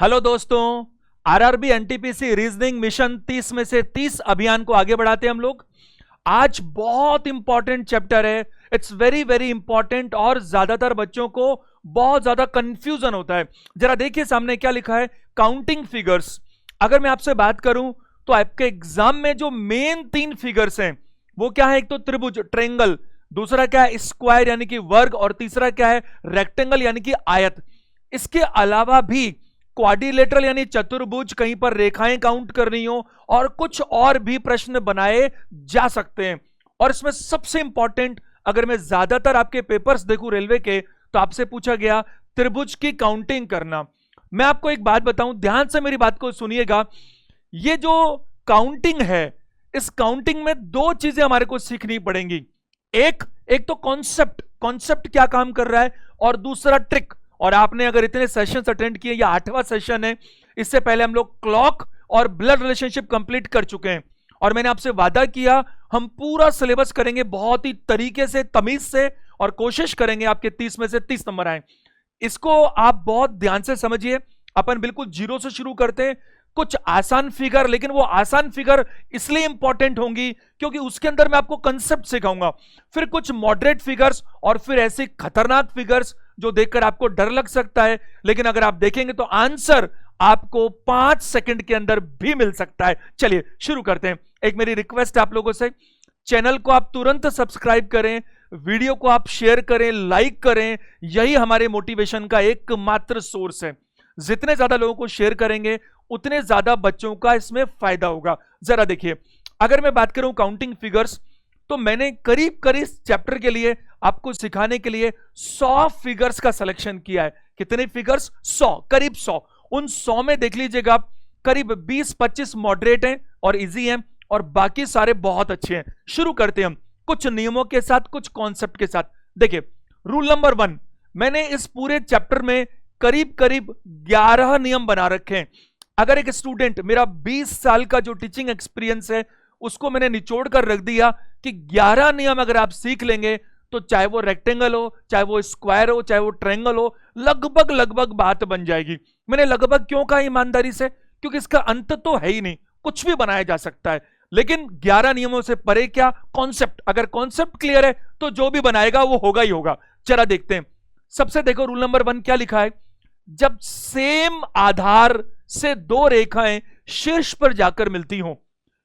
Hello दोस्तों, RRB NTPC reasoning mission 30 में से 30 अभियान को आगे बढ़ाते हैं हम लोग। आज बहुत इंपॉर्टेंट चैप्टर है, इट्स वेरी वेरी इंपॉर्टेंट और ज्यादातर बच्चों को बहुत ज्यादा कंफ्यूजन होता है। जरा देखिए सामने क्या लिखा है, काउंटिंग फिगर्स। अगर मैं आपसे बात करूं तो आपके एग्जाम में जो मेन 3 फिगर्स हैं वो क्या है, एक तो त्रिभुज ट्रेंगल, दूसरा क्या है स्क्वायर यानी कि वर्ग, और तीसरा क्या है रेक्टेंगल यानी कि आयत। इसके अलावा भी क्वाड्रिलेटरल यानी चतुर्भुज, कहीं पर रेखाएं काउंट करनी हो, और कुछ और भी प्रश्न बनाए जा सकते हैं। और इसमें सबसे इंपॉर्टेंट, अगर मैं ज्यादातर आपके पेपर्स देखूं रेलवे के, तो आपसे पूछा गया त्रिभुज की काउंटिंग करना। मैं आपको एक बात बताऊं, ध्यान से मेरी बात को सुनिएगा। ये जो काउंटिंग है, इस काउंटिंग में 2 चीजें हमारे को सीखनी पड़ेंगी। एक तो कॉन्सेप्ट क्या काम कर रहा है, और दूसरा ट्रिक। और आपने अगर इतने सेशंस अटेंड किए, या 8वां सेशन है, इससे पहले हम लोग क्लॉक और ब्लड रिलेशनशिप कंप्लीट कर चुके हैं। और मैंने आपसे वादा किया हम पूरा सिलेबस करेंगे बहुत ही तरीके से, तमीज से, और कोशिश करेंगे आपके 30 में से 30 नंबर आए। इसको आप बहुत ध्यान से समझिए। अपन बिल्कुल जीरो से शुरू करते हैं। कुछ आसान फिगर, लेकिन वो आसान फिगर इसलिए इंपॉर्टेंट होंगी क्योंकि उसके अंदर मैं आपको कंसेप्ट सिखाऊंगा। फिर कुछ मॉडरेट फिगर्स, और फिर ऐसे खतरनाक फिगर्स जो देखकर आपको डर लग सकता है, लेकिन अगर आप देखेंगे तो आंसर आपको 5 सेकंड के अंदर भी मिल सकता है। चलिए शुरू करते हैं। एक मेरी रिक्वेस्ट आप लोगों से, चैनल को आप तुरंत सब्सक्राइब करें, वीडियो को आप शेयर करें, लाइक करें। यही हमारे मोटिवेशन का एकमात्र सोर्स है। जितने ज्यादा लोगों को शेयर करेंगे उतने ज्यादा बच्चों का इसमें फायदा होगा। जरा देखिए, अगर मैं बात करूं काउंटिंग फिगर्स, तो मैंने करीब करीब चैप्टर के लिए आपको सिखाने के लिए 100 फिगर्स का सिलेक्शन किया है। कितने फिगर्स? 100, करीब 100। उन 100 में देख लीजिएगा करीब 20-25 मॉडरेट हैं और इजी हैं, और बाकी सारे बहुत अच्छे हैं। शुरू करते हैं हम कुछ नियमों के साथ, कुछ कॉन्सेप्ट के साथ। देखिए, रूल नंबर 1, मैंने इस पूरे चैप्टर में करीब करीब 11 नियम बना रखे हैं। अगर एक स्टूडेंट, मेरा 20 साल का जो टीचिंग एक्सपीरियंस है उसको मैंने निचोड़ कर रख दिया कि 11 नियम अगर आप सीख लेंगे तो चाहे वो रेक्टेंगल हो, चाहे वो स्क्वायर हो, चाहे वो ट्रायंगल हो, लगभग बात बन जाएगी। मैंने लगभग क्यों कहा ईमानदारी से? क्योंकि इसका अंत तो है ही नहीं, कुछ भी बनाया जा सकता है। लेकिन 11 नियमों से परे क्या, कॉन्सेप्ट। अगर कॉन्सेप्ट क्लियर है तो जो भी बनाएगा वो होगा ही होगा। चला देखते हैं। सबसे देखो, रूल नंबर 1 क्या लिखा है, जब सेम आधार से 2 रेखाएं शीर्ष पर जाकर मिलती हों।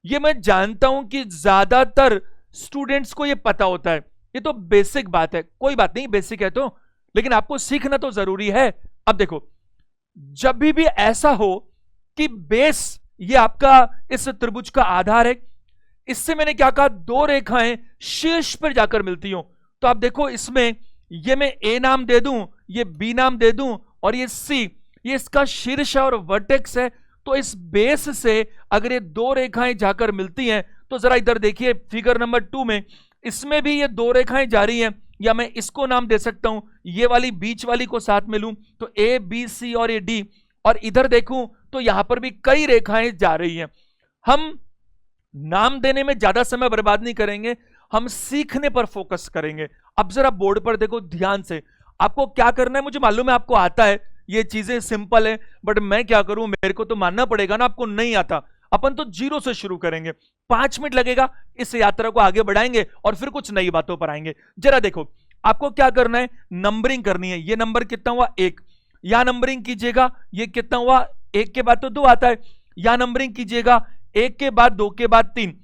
ये मैं जानता हूं कि ज्यादातर स्टूडेंट्स को ये पता होता है, ये तो बेसिक बात है, कोई बात नहीं, बेसिक है तो, लेकिन आपको सीखना तो जरूरी है। अब देखो, जब भी ऐसा हो कि बेस ये आपका इस त्रिभुज का आधार है, इससे मैंने क्या कहा, 2 रेखाएं शीर्ष पर जाकर मिलती हो, तो आप देखो इसमें ये मैं ए नाम दे दूं, ये बी नाम दे दूं, और ये सी, ये इसका शीर्ष है और वर्टेक्स है। तो इस बेस से अगर ये 2 रेखाएं जाकर मिलती हैं, तो जरा इधर देखिए फिगर नंबर 2 में, इसमें भी ये 2 रेखाएं जा रही हैं, या मैं इसको नाम दे सकता हूं, ये वाली बीच वाली को साथ में लूं तो ए बी सी और ये डी, और इधर देखूं तो यहां पर भी कई रेखाएं जा रही हैं। हम नाम देने में ज्यादा समय बर्बाद नहीं करेंगे, हम सीखने पर फोकस करेंगे। अब जरा बोर्ड पर देखो ध्यान से, आपको क्या करना है, मुझे मालूम है आपको आता है, ये चीजें सिंपल है, बट मैं क्या करूं, मेरे को तो मानना पड़ेगा ना, आपको नहीं आता। अपन तो जीरो से शुरू करेंगे, 5 मिनट लगेगा, इस यात्रा को आगे बढ़ाएंगे और फिर कुछ नई बातों पर आएंगे। जरा देखो, आपको क्या करना है, नंबरिंग करनी है। ये नंबर कितना हुआ, 1, यहां नंबरिंग कीजिएगा, ये कितना हुआ, 1 के बाद तो 2 आता है, यहां नंबरिंग कीजिएगा, 1 के बाद 2 के बाद 3,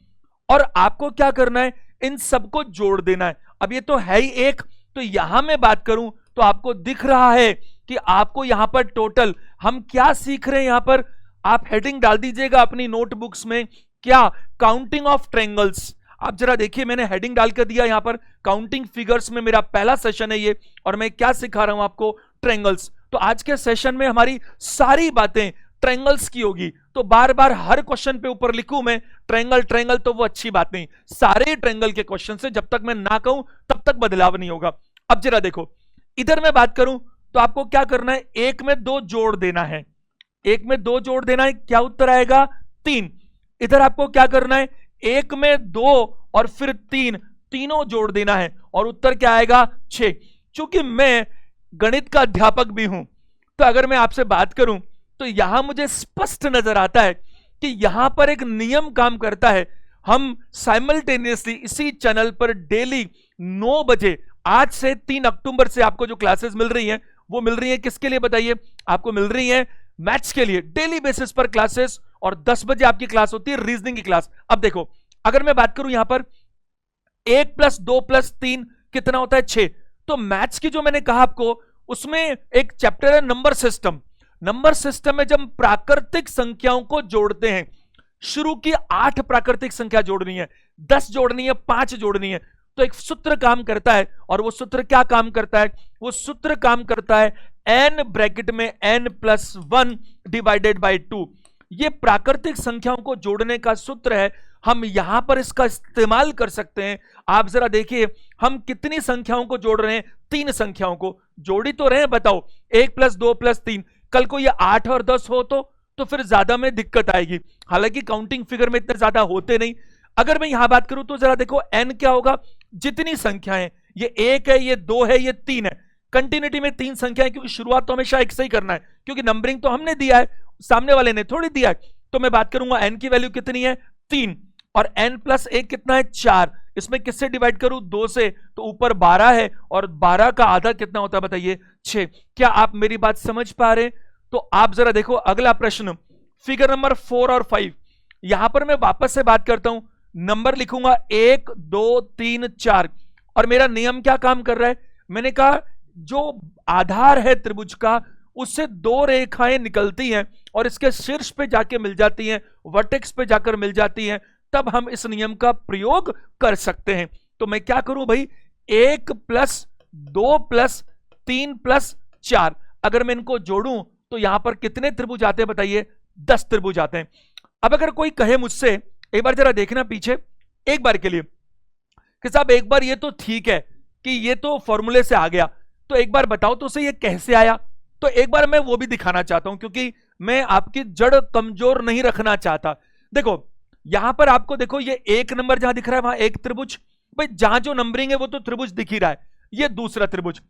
और आपको क्या करना है, इन सबको जोड़ देना है। अब ये तो है ही 1, तो यहां मैं बात करूं तो आपको दिख रहा है कि आपको यहां पर टोटल हम क्या सीख रहे हैं। यहां पर आप हेडिंग डाल दीजिएगा अपनी नोटबुक्स में, क्या, काउंटिंग ऑफ ट्रायंगल्स। आप जरा देखिए, मैंने हेडिंग डाल कर दिया यहां पर काउंटिंग फिगर्स में, मेरा पहला सेशन है ये, और मैं क्या सिखा रहा हूं आपको, ट्रायंगल्स। तो आज के सेशन में हमारी सारी बातें ट्रायंगल्स की होगी। तो बार बार हर क्वेश्चन पे ऊपर लिखूं मैं ट्रायंगल, तो वो अच्छी बात नहीं। सारे ट्रायंगल के क्वेश्चन से जब तक मैं ना कहूं तब तक बदलाव नहीं होगा। अब जरा देखो, इधर मैं बात करूं तो आपको क्या करना है, 1 में 2 जोड़ देना है, 1 में 2 जोड़ देना है, क्या उत्तर आएगा, 3। इधर आपको क्या करना है, 1 में 2 और फिर 3, तीनों जोड़ देना है, और उत्तर क्या आएगा, 6। चूंकि मैं गणित का अध्यापक भी हूं, तो अगर मैं आपसे बात करूं तो यहां मुझे स्पष्ट नजर आता है कि यहां पर एक नियम काम करता है। हम साइमल्टेनियसली इसी चैनल पर डेली 9 बजे, आज से 3 अक्टूबर से आपको जो क्लासेस मिल रही हैं वो मिल रही हैं किसके लिए बताइए? आपको मिल रही हैं मैथ्स के लिए, डेली बेसिस पर क्लासेस। और 10 बजे आपकी क्लास होती है रीजनिंग की क्लास। अब देखो, अगर मैं बात करूं यहां पर 1 + 2 + 3 कितना होता है? 6। तो मैथ्स की जो मैंने कहा आपको, उसमें एक चैप्टर है नंबर सिस्टम। नंबर सिस्टम में जब हम प्राकृतिक संख्याओं को जोड़ते हैं, शुरू की 8 प्राकृतिक संख्या जोड़नी है, 10 जोड़नी है, 5 जोड़नी है, तो एक सूत्र काम करता है। और वो सूत्र क्या काम करता है? वो सूत्र काम करता है n ब्रैकेट में n + 1 डिवाइडेड बाय 2। ये प्राकृतिक संख्याओं को जोड़ने का सूत्र है। हम यहां पर इसका इस्तेमाल कर सकते हैं। आप जरा देखिए, हम कितनी संख्याओं को जोड़ रहे हैं? 3 संख्याओं को जोड़ी तो रहे हैं। बताओ, 1 + 2 + 3, कल को ये 8 और 10 हो तो फिर ज्यादा में दिक्कत आएगी। हालांकि काउंटिंग फिगर में इतने ज्यादा होते नहीं। अगर मैं यहां बात करूं तो जरा देखो, n क्या होगा? जितनी संख्याएं, ये 1 है, ये 2 है, ये 3 है, कंटिन्यूटी में 3 संख्याएं, क्योंकि शुरुआत तो हमेशा एक से ही करना है, क्योंकि नंबरिंग तो हमने दिया है, सामने वाले ने थोड़ी दिया है। तो मैं बात करूंगा n की वैल्यू कितनी है? 3। और n + 1 कितना है? 4। इसमें किससे डिवाइड करूं? 2 से, तो ऊपर 12 है, और 12 का आधा कितना होता है बताइए? 6। क्या आप मेरी बात समझ पा रहे? तो आप जरा देखो अगला प्रश्न, फिगर नंबर 4 और 5। यहां पर मैं वापस से बात करता हूं, नंबर लिखूंगा 1 2 3 4, और मेरा नियम क्या काम कर रहा है? मैंने कहा जो आधार है त्रिभुज का, उससे 2 रेखाएं निकलती हैं और इसके शीर्ष पे जाके मिल जाती हैं, वर्टेक्स पे जाकर मिल जाती हैं, तब हम इस नियम का प्रयोग कर सकते हैं। तो मैं क्या करूं भाई? 1 + 2 + 3 + 4, अगर मैं इनको जोड़ूं तो यहां पर कितने त्रिभुज आते हैं बताइए? 10 त्रिभुज आते हैं। अब अगर कोई कहे मुझसे, एक बार जरा देखना पीछे एक बार के लिए, कि साहब एक बार ये तो ठीक है कि ये तो फॉर्मूले से आ गया, तो एक बार बताओ तो सही ये कैसे आया? तो एक बार मैं वो भी दिखाना चाहता हूं, क्योंकि मैं आपकी जड़ कमजोर नहीं रखना चाहता। देखो यहां पर आपको देखो, ये 1 नंबर जहां दिख रहा है वहां एक त्रिभुज, भाई जहां जो नंबरिंग है वो तो त्रिभुज दिख ही रहा है। ये दूसरा त्रिभुज,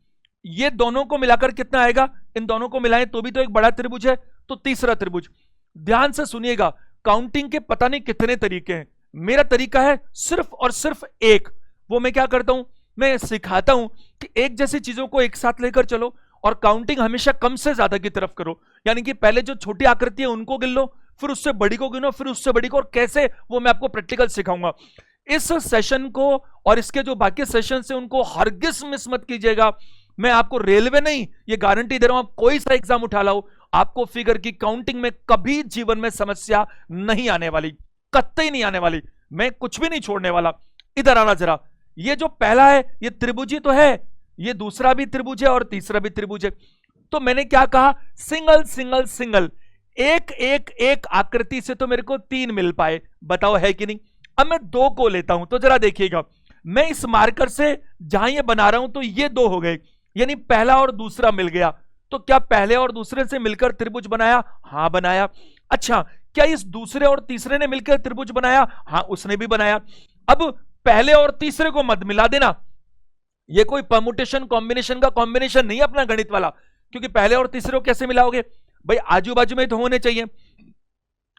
ये दोनों को मिलाकर कितना आएगा? इन दोनों को मिलाएं तो भी तो एक बड़ा त्रिभुज है, तो तीसरा त्रिभुज। ध्यान से सुनिएगा, काउंटिंग के पता नहीं कितने तरीके हैं, मेरा तरीका है सिर्फ और सिर्फ एक। वो मैं क्या करता हूं? मैं सिखाता हूं कि एक जैसी चीजों को एक साथ लेकर चलो, और काउंटिंग हमेशा कम से ज्यादा की तरफ करो। यानी कि पहले जो छोटी आकृति है उनको गिन लो, फिर उससे बड़ी को गिनो, फिर उससे बड़ी को, और कैसे वो मैं आपको प्रैक्टिकल सिखाऊंगा। इस सेशन को और इसके जो बाकी सेशन से उनको हरगिज मिस मत कीजिएगा। मैं आपको रेलवे नहीं, ये गारंटी दे रहा हूं, आप कोई सा एग्जाम उठा लाओ, आपको फिगर की काउंटिंग में कभी जीवन में समस्या नहीं आने वाली, कतई नहीं आने वाली। मैं कुछ भी नहीं छोड़ने वाला। इधर आना जरा, ये जो पहला है ये त्रिभुज ही तो है, ये दूसरा भी त्रिभुज है और तीसरा भी त्रिभुज है। तो मैंने क्या कहा? सिंगल सिंगल सिंगल, एक एक एक आकृति से तो मेरे को 3 मिल पाए, बताओ है कि नहीं? अब मैं 2 को लेता हूं, तो जरा देखिएगा, मैं इस मार्कर से जहां ये बना रहा हूं तो ये 2 हो गए, यानी पहला और दूसरा मिल गया। तो क्या पहले और दूसरे से मिलकर त्रिभुज बनाया? हां बनाया। अच्छा, क्या इस दूसरे और तीसरे ने मिलकर त्रिभुज बनाया? हां उसने भी बनाया। अब पहले और तीसरे को मत मिला देना, ये कोई परमुटेशन कॉम्बिनेशन का कॉम्बिनेशन नहीं है अपना गणित वाला, क्योंकि पहले और तीसरे को कैसे मिलाओगे भाई? आजू बाजू में तो होने चाहिए।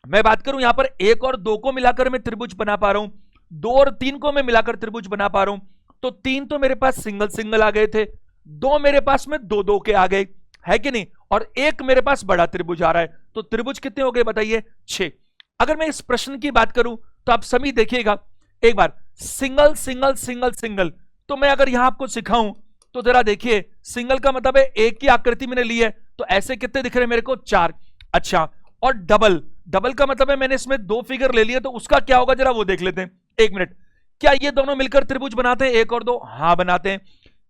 मैं बात करूं यहां पर 1 और 2 को मिलाकर मैं त्रिभुज बना पा रहा हूं, 2 और 3 को मैं मिलाकर त्रिभुज बना पा रहा हूं। तो 3 तो मेरे पास सिंगल सिंगल आ गए थे, 2 मेरे पास में 2 2 के आ गए, है कि नहीं? और 1 मेरे पास बड़ा त्रिभुज आ रहा है, तो त्रिभुज कितने हो गए बताइए? 6। अगर मैं इस प्रश्न की बात करूं तो आप सभी देखिएगा एक बार, सिंगल सिंगल सिंगल सिंगल। तो मैं अगर यहां आपको सिखाऊं तो जरा देखिए, सिंगल का मतलब है एक की आकृति मैंने ली है, तो ऐसे कितने दिख रहे हैं मेरे को? 4। अच्छा, और डबल, डबल का मतलब है मैंने इसमें 2 फिगर ले लिए, तो उसका क्या होगा जरा वो देख लेते हैं। 1 मिनट, क्या ये दोनों मिलकर त्रिभुज बनाते हैं 1 और 2? हां बनाते हैं।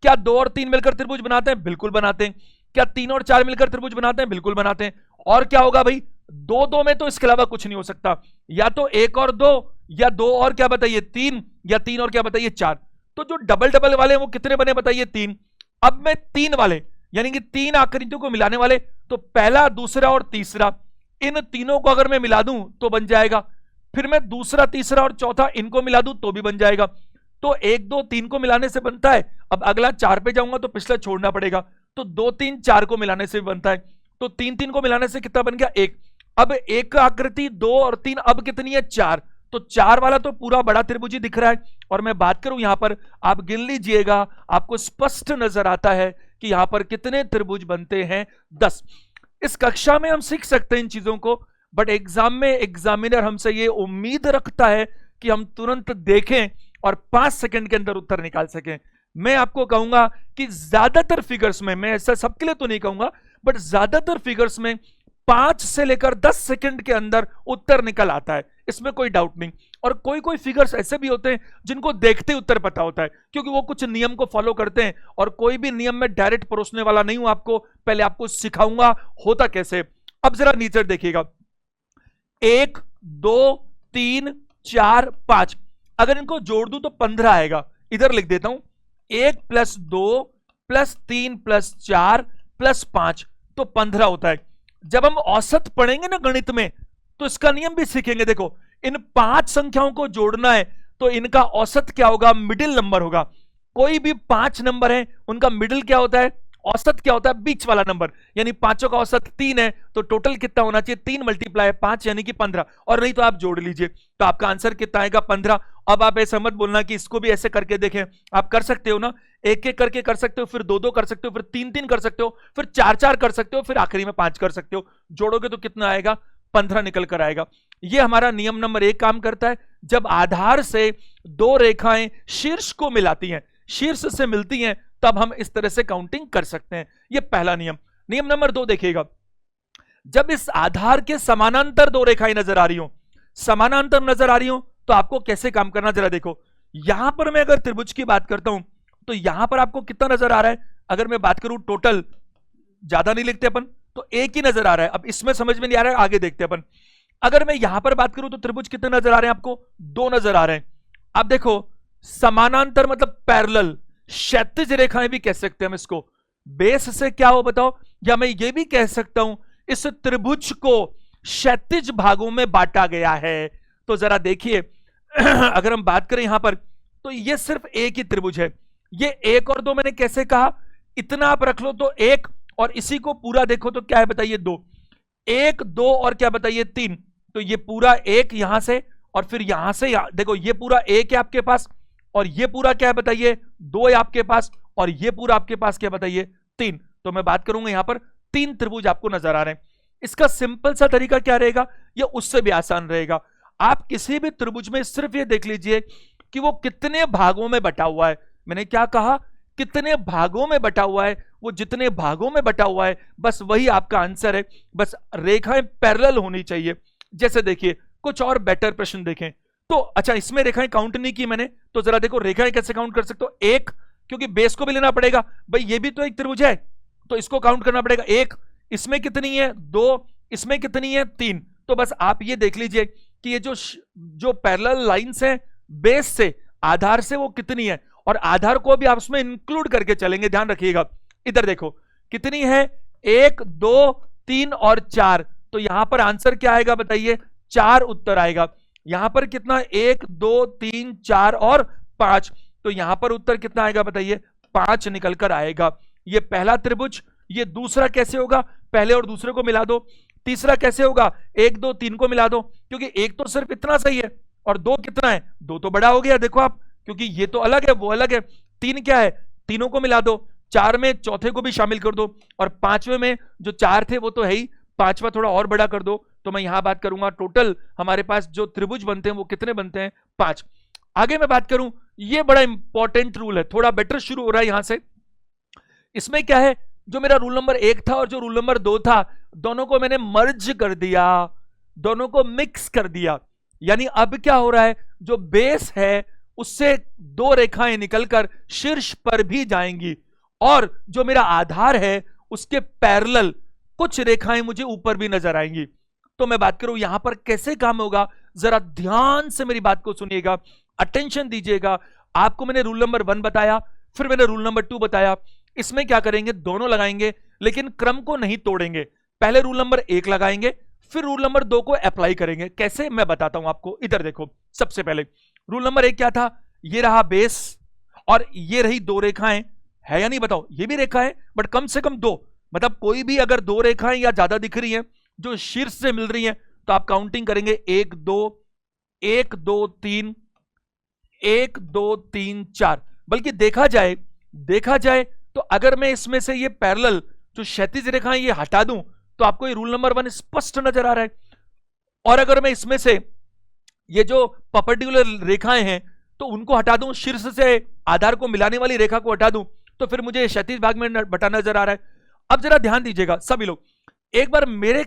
क्या 2 और 3 मिलकर त्रिभुज बनाते हैं? बिल्कुल बनाते हैं। क्या 3 और 4 मिलकर त्रिभुज बनाते हैं? बिल्कुल बनाते हैं। और क्या होगा भाई? 2 2 में तो इसके अलावा कुछ नहीं हो सकता, या तो 1 और 2, या 2 और क्या बताइए? 3, या 3 और क्या बताइए? 4। तो जो डबल डबल वाले हैं वो कितने बने बताइए? 3। अब मैं 3 वाले, यानी कि 3 आकृतियों को मिलाने वाले, तो पहला, दूसरा और तीसरा, इन तीनों को अगर मैं मिला दूं तो बन जाएगा। फिर मैं दूसरा, तीसरा और चौथा इनको मिला दूं तो भी बन जाएगा। तो 1 2 3 को मिलाने से बनता है। अब अगला 4 पे जाऊंगा तो पिछला छोड़ना पड़ेगा, तो 2 3 4 को मिलाने से भी बनता है। तो 3 3 को मिलाने से कितना बन गया 1। अब एक का आकृति 2 और 3 अब कितनी है 4, तो 4 वाला तो पूरा बड़ा त्रिभुज ही दिख रहा है। और मैं बात करूं यहां पर, आप गिन लीजिएगा, आपको स्पष्ट नजर आता है कि यहां पर कितने त्रिभुज बनते हैं 10। इस कक्षा में हम सीख सकते हैं इन चीजों को, बट एग्जाम में एग्जामिनर हमसे ये उम्मीद रखता है कि हम तुरंत देखें और 5 सेकंड के अंदर उत्तर निकाल सकें। मैं आपको कहूंगा कि ज्यादातर फिगर्स में, मैं ऐसा सबके लिए तो नहीं कहूंगा, बट ज्यादातर फिगर्स में 5 से लेकर 10 सेकंड के अंदर उत्तर निकल आता है, इसमें कोई डाउट नहीं। और कोई कोई फिगर्स ऐसे भी होते हैं जिनको देखते ही उत्तर पता होता है, क्योंकि वो कुछ नियम को फॉलो करते हैं। और कोई भी नियम में डायरेक्ट परोसने वाला नहीं हूं आपको, पहले आपको सिखाऊंगा होता कैसे। अब जरा नीचे देखिएगा, 1 2 3 4 5, अगर इनको जोड़ दूं तो 15 आएगा। इधर लिख देता हूं, 1 + 2 + 3 + 4 + 5 तो 15 होता है। जब हम औसत पढ़ेंगे ना गणित में, तो इसका नियम भी सीखेंगे। देखो, इन 5 संख्याओं को जोड़ना है तो इनका औसत क्या होगा, मिडिल नंबर होगा। कोई भी 5 नंबर है, उनका मिडिल क्या होता है, औसत क्या होता है, बीच वाला नंबर। यानी पांचों का औसत 3 है, तो टोटल कितना होना चाहिए, 3 × 5 यानी कि 15। और नहीं तो आप जोड़ लीजिए, तो आपका आंसर कितना आएगा 15। अब आप ऐसा मत बोलना कि इसको भी ऐसे करके देखें, आप कर सकते हो ना, एक एक करके कर सकते हो, फिर 2 2 कर सकते हो, फिर 3 3 कर सकते हो, फिर 4 4 कर सकते हो, फिर आखिरी में 5 कर सकते हो। जोड़ोगे तो कितना आएगा, 15 निकल कर आएगा। ये हमारा नियम नंबर 1 काम करता है। जब आधार से 2 रेखाएं शीर्ष को मिलाती हैं, शीर्ष से मिलती हैं, तब हम इस तरह से काउंटिंग कर सकते हैं। यह पहला नियम। नियम नंबर 2 देखिएगा, जब इस आधार के समानांतर 2 रेखाएं नजर आ रही हो, समानांतर नजर आ रही हो, तो आपको कैसे काम करना जरा देखो। यहां पर मैं अगर त्रिभुज की बात करता हूं, तो यहां पर आपको कितना नजर आ रहा है, अगर मैं बात करूं टोटल, ज्यादा नहीं लिखते अपन, तो 1 ही नजर आ रहा है। अब इसमें समझ में नहीं आ रहा है, आगे देखते हैं अपन। अगर मैं यहां पर बात करूं तो त्रिभुज कितने नजर आ रहे हैं आपको, 2 नजर आ रहे हैं। अब देखो, समानांतर मतलब पैरेलल, क्षैतिज रेखाएं भी कह सकते हैं हम इसको। बेस से क्या हो बताओ, या मैं ये भी कह सकता हूं इस त्रिभुज को क्षैतिज भागों में बांटा गया है। तो जरा देखिए, अगर हम बात करें यहां पर, तो ये सिर्फ एक ही त्रिभुज है। ये 1 और 2 मैंने कैसे कहा, इतना आप रख लो तो 1, और इसी को पूरा देखो तो क्या है बताइए 2, 1 2 और क्या बताइए 3, तो ये पूरा 1 यहां से, और फिर यहां से देखो, ये पूरा 1 है आपके पास, और ये पूरा क्या है बताइए 2 है आपके पास, और ये पूरा आपके पास क्या बताइए 3। तो मैं बात करूंगा यहां पर 3 त्रिभुज आपको नजर आ रहे हैं। इसका सिंपल सा तरीका क्या रहेगा, या उससे भी आसान रहेगा। आप किसी भी त्रिभुज में सिर्फ ये देख लीजिए कि वो कितने भागों में बटा हुआ है। मैंने क्या कहा, कितने भागों में बटा हुआ है। वो जितने भागों में बटा हुआ है, बस वही आपका आंसर है। बस रेखाएं पैरेलल होनी चाहिए। जैसे देखिए, कुछ और बेटर प्रश्न देखें तो, अच्छा इसमें रेखाएं काउंट नहीं की मैंने, तो जरा देखो रेखाएं कैसे काउंट कर सकते हो। 1, क्योंकि बेस को भी लेना पड़ेगा भाई, ये भी तो एक त्रिभुज है, तो इसको काउंट करना पड़ेगा। 1, इसमें कितनी है 2, इसमें कितनी है 3। तो बस आप ये देख लीजिए कि ये जो पैरेलल लाइंस हैं बेस से, आधार से, वो कितनी है, और आधार को भी आप उसमें इंक्लूड करके चलेंगे, ध्यान रखिएगा। इधर देखो कितनी है, 1 2 3 और 4, तो यहां पर आंसर क्या आएगा बताइए, 4 उत्तर आएगा। यहां पर कितना, 1 2 3 4 और 5, तो यहां पर उत्तर कितना आएगा बताइए, 5 निकलकर आएगा। ये पहला त्रिभुज। ये दूसरा कैसे होगा, पहले और दूसरे को मिला दो। तीसरा कैसे होगा, 1 2 3 को मिला दो, क्योंकि 1 तो सिर्फ इतना सही है, और 2 कितना है, 2 तो बड़ा हो गया देखो आप, क्योंकि ये तो अलग है वो अलग है। 3 क्या है, तीनों को मिला दो। 4 में चौथे को भी शामिल कर दो, और 5वें में जो 4 थे वो तो है ही, 5वां थोड़ा और बड़ा कर दो। तो मैं यहां बात करूंगा टोटल हमारे पास जो त्रिभुज बनते हैं वो कितने बनते हैं, 5। आगे मैं बात करूं, ये बड़ा इंपॉर्टेंट रूल है, थोड़ा बेटर शुरू हो रहा है यहां से। इसमें क्या है, जो मेरा रूल नंबर 1 था और जो रूल नंबर 2 था, दोनों को मैंने मर्ज कर दिया, दोनों को मिक्स कर दिया। यानी अब क्या हो रहा है, जो बेस है उससे 2 रेखाएं निकलकर शीर्ष पर भी जाएंगी, और जो मेरा आधार है उसके पैरेलल कुछ रेखाएं मुझे ऊपर भी नजर आएंगी। तो मैं बात करूं यहां पर कैसे काम होगा, जरा ध्यान से मेरी बात को सुनिएगा, अटेंशन दीजिएगा। आपको मैंने रूल नंबर 1 बताया, फिर मैंने रूल नंबर 2 बताया। इसमें क्या करेंगे, दोनों लगाएंगे, लेकिन क्रम को नहीं तोड़ेंगे। पहले रूल नंबर 1 लगाएंगे, फिर रूल नंबर 2 को अप्लाई करेंगे। कैसे, मैं बताता हूं आपको। इधर देखो, सबसे पहले रूल नंबर 1 क्या था, ये रहा बेस, और ये रही 2 रेखाएं, है या नहीं बताओ, ये भी रेखा है बट कम से कम 2, मतलब कोई भी अगर दो रेखाएं या ज्यादा दिख रही हैं जो शीर्ष से मिल रही हैं तो आप काउंटिंग करेंगे 1 2 1 2 3 1 2 3 4। बल्कि देखा जाए तो अगर मैं इसमें से ये पैरेलल जो क्षैतिज रेखाएं ये हटा दूं तो आपको ये रूल नंबर 1 स्पष्ट नजर आ रहा है। और अगर मैं इसमें से ये जो परपेंडिकुलर रेखाएं हैं तो उनको हटा दूं, शीर्ष से आधार को मिलाने वाली रेखा को हटा दूं, तो फिर मुझे क्षैतिज भाग में बटा नजर आ रहा है। अब जरा ध्यान दीजिएगा सभी लोग, एक बार मेरे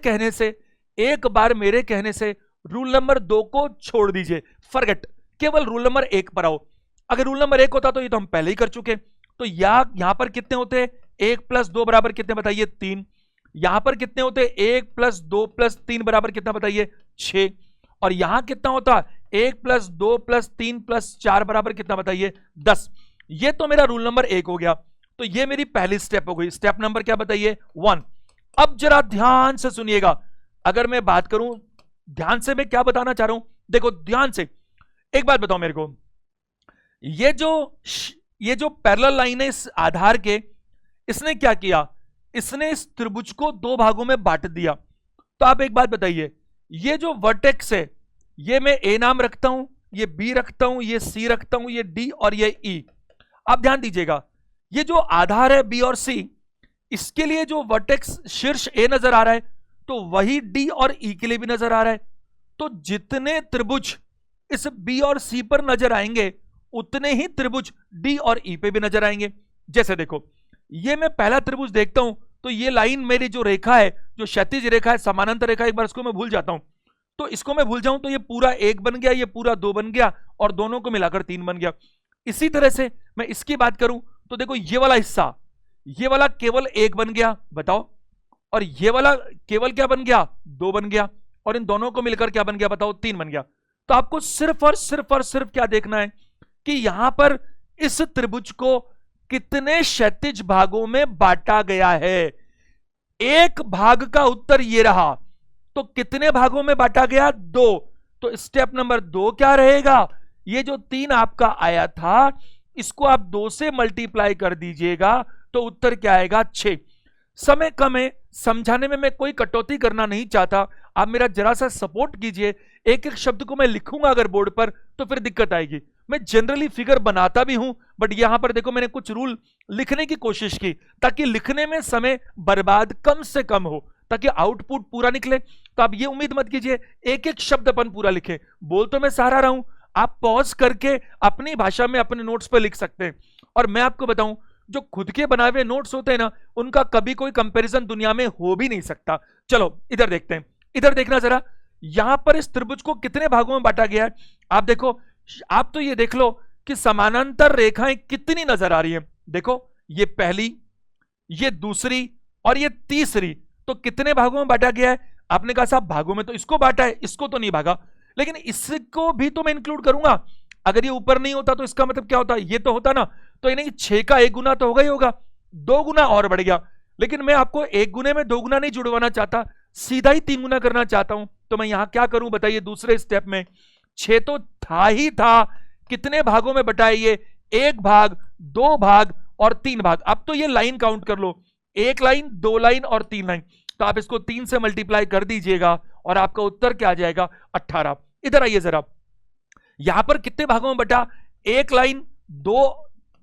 कहने से रूल नंबर 2 को छोड़ दीजिए, फॉरगेट, केवल रूल नंबर 1 पर आओ। अगर रूल नंबर 1 होता तो ये तो हम पहले ही कर चुके। तो यहां पर कितने होते हैं? 1 + 2 बराबर कितने बताइए? 3। यहां पर कितने होते हैं? 1 + 2 + 3 बराबर कितना बताइए? 6। और यहां कितना होता? 1 + 2 + 3 + 4 बराबर कितना बताइए? 10। ये तो मेरा रूल नंबर 1 हो गया। तो ये मेरी पहली स्टेप हो गई। स्टेप नंबर क्या बताइए? 1। अब जरा ध्यान से सुनिएगा, अगर मैं बात करूं ध्यान से, मैं क्या बताना चाह रहा हूं, देखो ध्यान से। एक बात बताओ मेरे को, ये जो पैरेलल लाइन है इस आधार के, इसने क्या किया? इसने इस त्रिभुज को 2 भागों में बांट दिया। तो आप एक बात बताइए, ये जो वर्टेक्स है ये मैं ए नाम रखता हूं, ये बी रखता हूं, ये सी रखता हूं, ये डी और ये ई। आप ध्यान दीजिएगा, ये जो आधार है बी और सी, इसके लिए जो वर्टेक्स शीर्ष ए नजर आ रहा है तो वही डी और ई के लिए भी नजर आ रहा है। तो जितने त्रिभुज इस बी और सी पर नजर आएंगे उतने ही त्रिभुज डी और ई पे भी नजर आएंगे। जैसे देखो, ये मैं पहला त्रिभुज देखता हूं तो ये लाइन मेरी जो रेखा है, जो क्षैतिज रेखा है, समानांतर रेखा, एक बार इसको मैं भूल जाता हूं, तो इसको मैं भूल जाऊं तो ये पूरा 1 बन गया, ये पूरा 2 बन गया और दोनों को मिलाकर 3 बन गया। इसी तरह से मैं इसकी बात करूं तो देखो, ये वाला हिस्सा, ये वाला केवल 1 बन गया, बताओ, और ये वाला केवल क्या बन गया? 2 बन गया, और इन दोनों को मिलकर क्या बन गया बताओ? 3 बन गया। तो आपको सिर्फ और सिर्फ क्या देखना है कि यहां पर इस त्रिभुज को कितने क्षैतिज भागों में बांटा गया है। एक भाग का उत्तर ये रहा, तो कितने भागों में बांटा गया? 2। तो स्टेप नंबर 2 क्या रहेगा? ये जो 3 आपका आया था इसको आप 2 से मल्टीप्लाई कर दीजिएगा तो उत्तर क्या आएगा? 6। समय कम है, समझाने में मैं कोई कटौती करना नहीं चाहता, आप मेरा जरा सा सपोर्ट कीजिए। एक एक शब्द को मैं लिखूंगा अगर बोर्ड पर तो फिर दिक्कत आएगी। मैं जनरली फिगर बनाता भी हूं, बट यहां पर देखो मैंने कुछ रूल लिखने की कोशिश की ताकि लिखने में समय बर्बाद कम से कम हो, ताकि आउटपुट पूरा निकले। तो आप ये उम्मीद मत कीजिए एक एक शब्द अपन पूरा लिखे, बोल तो मैं सहारा रहा हूं, आप पॉज करके अपनी भाषा में अपने नोट्स पर लिख सकते हैं। और मैं आपको बताऊं, जो खुद के बनाए हुए नोट्स होते हैं ना, उनका कभी कोई कंपैरिजन दुनिया में हो भी नहीं सकता। चलो इधर देखते हैं, इधर देखना जरा, यहां पर इस त्रिभुज को कितने भागों में बांटा गया है। आप देखो, आप तो ये देख लो कि समानांतर रेखाएं कितनी नजर आ रही हैं। देखो, ये पहली, ये दूसरी और ये तीसरी, तो कितने भागों में बांटा गया है? आपने कहा साहब भागों में तो इसको बांटा है, इसको तो नहीं भागा, लेकिन इसको भी तो मैं इंक्लूड करूंगा। अगर ये ऊपर नहीं होता तो इसका मतलब क्या होता? ये तो होता ना, तो यानी 6 का 1 गुना तो होगा ही होगा, 2 गुना और बढ़ गया। लेकिन मैं आपको 1 गुने में 2 गुना नहीं जुड़वाना चाहता, सीधा ही 3 गुना करना चाहता हूं। तो मैं यहां क्या करूं बताइए? दूसरे स्टेप में 6 तो था ही था, कितने भागों में बटा है ये? 1 भाग, 2 भाग और 3 भाग। अब तो ये लाइन काउंट कर लो, 1 लाइन, 2 लाइन और 3 लाइन। तो आप इसको 3 से मल्टीप्लाई कर दीजिएगा और आपका उत्तर क्या आ जाएगा? 18। इधर आइए जरा, यहां पर कितने भागों में बटा? 1 लाइन, 2,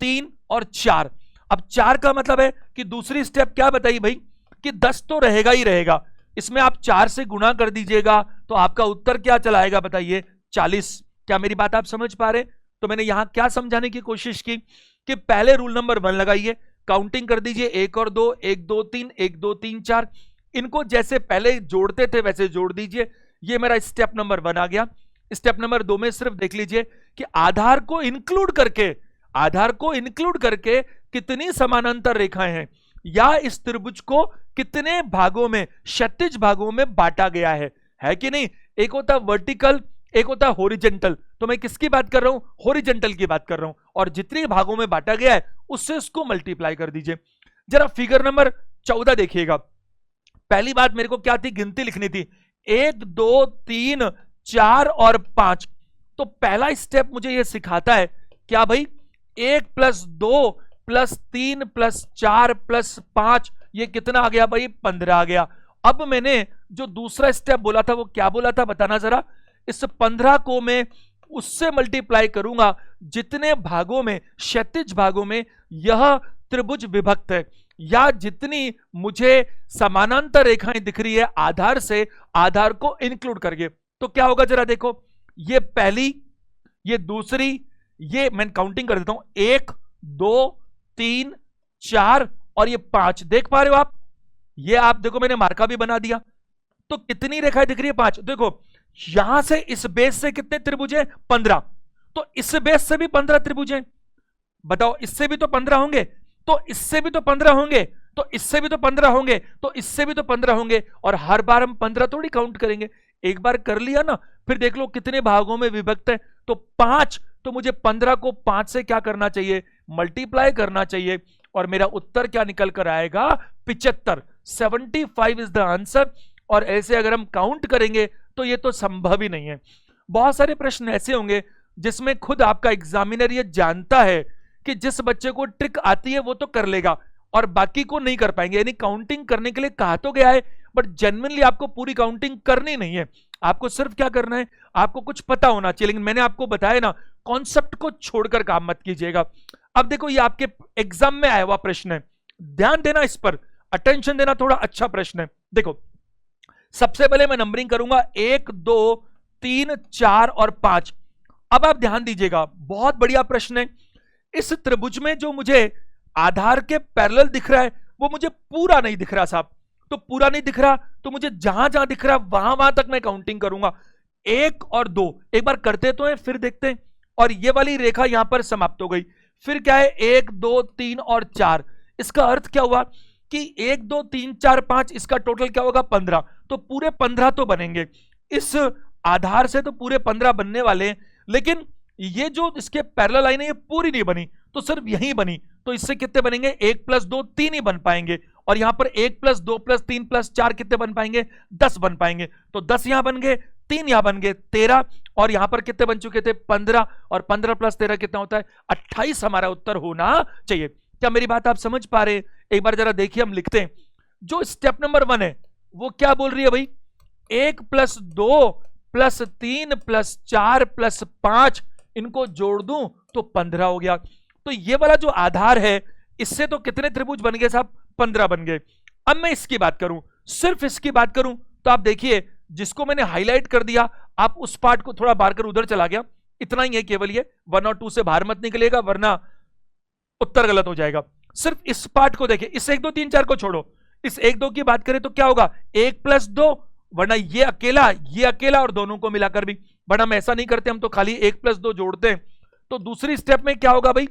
3 और 4। अब 4 का मतलब है कि दूसरी स्टेप क्या बताइए भाई कि 10 तो रहेगा ही रहेगा, इसमें आप 4 से गुणा कर दीजिएगा तो आपका उत्तर क्या चलाएगा बताइए? 40। क्या मेरी बात आप समझ पा रहे? तो मैंने यहां क्या समझाने की कोशिश की कि पहले रूल नंबर 1 लगाइए, काउंटिंग कर दीजिए 1 और 2, 1 2 3, 1 2 3 4, इनको जैसे पहले जोड़ते थे वैसे जोड़ दीजिए। ये मेरा स्टेप नंबर 1 आ गया। स्टेप नंबर 2 में सिर्फ देख लीजिए कि आधार को इंक्लूड करके कितनी समानांतर रेखाएं हैं या इस त्रिभुज को कितने भागों में, क्षैतिज भागों में बांटा गया है कि नहीं? एक होता वर्टिकल, एक होता हॉरिजॉन्टल। तो मैं किसकी बात कर रहा हूं? हॉरिजॉन्टल की बात कर रहा हूं। और जितने भागों में बांटा गया है उससे उसको मल्टीप्लाई कर दीजिए। जरा फिगर नंबर 14 देखिएगा। पहली बात मेरे को क्या थी? गिनती लिखनी थी, 1 2 3 4 और 5। तो पहला स्टेप मुझे यह सिखाता है क्या भाई? 1 + 2 + 3 + 4 + 5, ये कितना आ गया भाई, 15 आ गया। अब मैंने जो दूसरा स्टेप बोला था वो क्या बोला था बताना जरा। इस 15 को मैं उससे मल्टीप्लाई करूंगा जितने भागों में, क्षैतिज भागों में यह त्रिभुज विभक्त है, या जितनी मुझे समानांतर रेखाएं दिख रही है आधार से, आधार को इंक्लूड करके। तो क्या होगा जरा देखो, ये पहली, ये दूसरी, ये मैं काउंटिंग कर देता हूं, 1 2 3 4 और ये 5। देख पा रहे हो आप, ये आप देखो मैंने मार्का भी बना दिया। तो कितनी रेखाएं दिख रही है, 5। देखो यहां से इस बेस से कितने त्रिभुज है, 15। तो इस बेस से भी 15 त्रिभुज हैं। बताओ, इससे भी तो 15 होंगे, तो इससे भी तो 15 होंगे, तो इससे भी तो 15 होंगे, तो इससे भी तो 15 होंगे। और हर बार हम 15 थोड़ी काउंट करेंगे, एक बार कर लिया ना, फिर देख लो कितने भागों में विभक्त है। तो 5, तो मुझे 15 को 5 से क्या करना चाहिए, मल्टीप्लाई करना चाहिए। और मेरा उत्तर क्या निकल कर आएगा, 75। 75 इज द आंसर। और ऐसे अगर हम काउंट करेंगे तो ये तो संभव ही नहीं है। बहुत सारे प्रश्न ऐसे होंगे जिसमें खुद आपका एग्जामिनर ये जानता है कि जिस बच्चे को ट्रिक आती है वो तो कर लेगा और बाकी को नहीं कर पाएंगे। यानी काउंटिंग करने के लिए कहा तो गया है, बट जेन्युइनली आपको पूरी काउंटिंग करनी नहीं है। आपको सिर्फ क्या करना है, आपको कुछ पता होना चाहिए। लेकिन मैंने आपको बताया ना, कॉन्सेप्ट को छोड़कर काम मत कीजिएगा। अब देखो, ये आपके एग्जाम में आया हुआ प्रश्न है, ध्यान देना इस पर, अटेंशन देना, थोड़ा अच्छा प्रश्न है। देखो सबसे पहले मैं नंबरिंग करूंगा 1 2 3 4 और 5। अब आप ध्यान दीजिएगा, बहुत बढ़िया प्रश्न है। इस त्रिभुज में जो मुझे आधार के पैरेलल दिख रहा है वो मुझे पूरा नहीं दिख रहा साहब। तो पूरा नहीं दिख रहा तो मुझे जहां जहां दिख रहा है वहां वहां तक मैं काउंटिंग करूंगा। 1 और 2 एक बार करते तो है, फिर देखते हैं। और ये वाली रेखा यहां पर समाप्त हो गई। फिर क्या है, 1 2 3 और 4। इसका अर्थ क्या हुआ कि 1 2 3 4 5, इसका टोटल क्या होगा, 15। तो पूरे 15 तो बनेंगे, इस आधार से तो पूरे 15 बनने वाले हैं। लेकिन ये जो इसके पैरेलल लाइन है ये पूरी नहीं बनी, तो सिर्फ यही बनी। तो इससे कितने बनेंगे, 1 + 2 3 ही बन पाएंगे। और यहां पर 1 + 2 + 3 + 4 कितने बन पाएंगे, 10 बन पाएंगे। तो 10 यहां बन गए, 3 यहां बन गए, 13। और यहां पर कितने बन चुके थे, 15। और 15 + 13 कितना होता है, 28 हमारा उत्तर होना चाहिए। क्या मेरी बात आप समझ पा रहे हैं? एक बार जरा देखिए, हम लिखते हैं। जो स्टेप नंबर 1 है वो क्या बोल रही है भाई, 1 + 2 + 3 + 4 + 5, इनको जोड़ दूं तो 15 हो गया। तो ये वाला जो आधार है इससे तो कितने त्रिभुज बन गए साहब, 15 बन गए। अब मैं इसकी बात करूं, सिर्फ इसकी बात करूं, तो आप देखिए जिसको मैंने हाईलाइट कर दिया, आप उस पार्ट को थोड़ा बाहर कर उधर चला गया, इतना ही है केवल। ये 1 और 2 से बाहर मत निकलेगा वरना उत्तर गलत हो जाएगा। सिर्फ इस पार्ट को देखिए, इस 1 2 3 4 को छोड़ो। इस 1 2 की बात करें तो क्या होगा, 1 + 2, वरना ये अकेला और दोनों को मिलाकर भी। बट हम ऐसा नहीं करते, हम तो खाली 1 + 2 जोड़ते हैं। तो दूसरी स्टेप में क्या होगा भाई,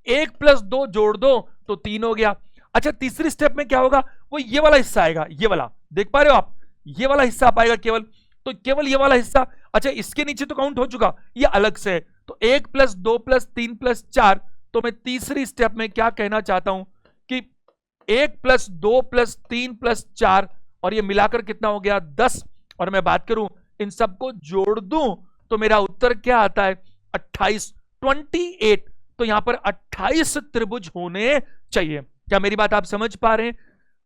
1 + 2 जोड़ दो तो 3 हो गया। अच्छा, तीसरी स्टेप में क्या होगा, वो ये वाला हिस्सा आएगा, ये वाला देख पा रहे हो आप, ये वाला हिस्सा पाएगा केवल। तो केवल ये वाला हिस्सा। अच्छा, इसके नीचे तो काउंट हो चुका, ये अलग से है। तो 1 + 2 + 3 + 4। तो मैं तीसरी स्टेप में क्या कहना चाहता हूं कि 1 + 2 + 3 + 4 और ये मिलाकर कितना हो गया, 10। और मैं बात करूं, इन सबको जोड़ दूं तो मेरा उत्तर क्या आता है, 28, 28। तो यहां पर 28 त्रिभुज होने चाहिए। क्या मेरी बात आप समझ पा रहे हैं?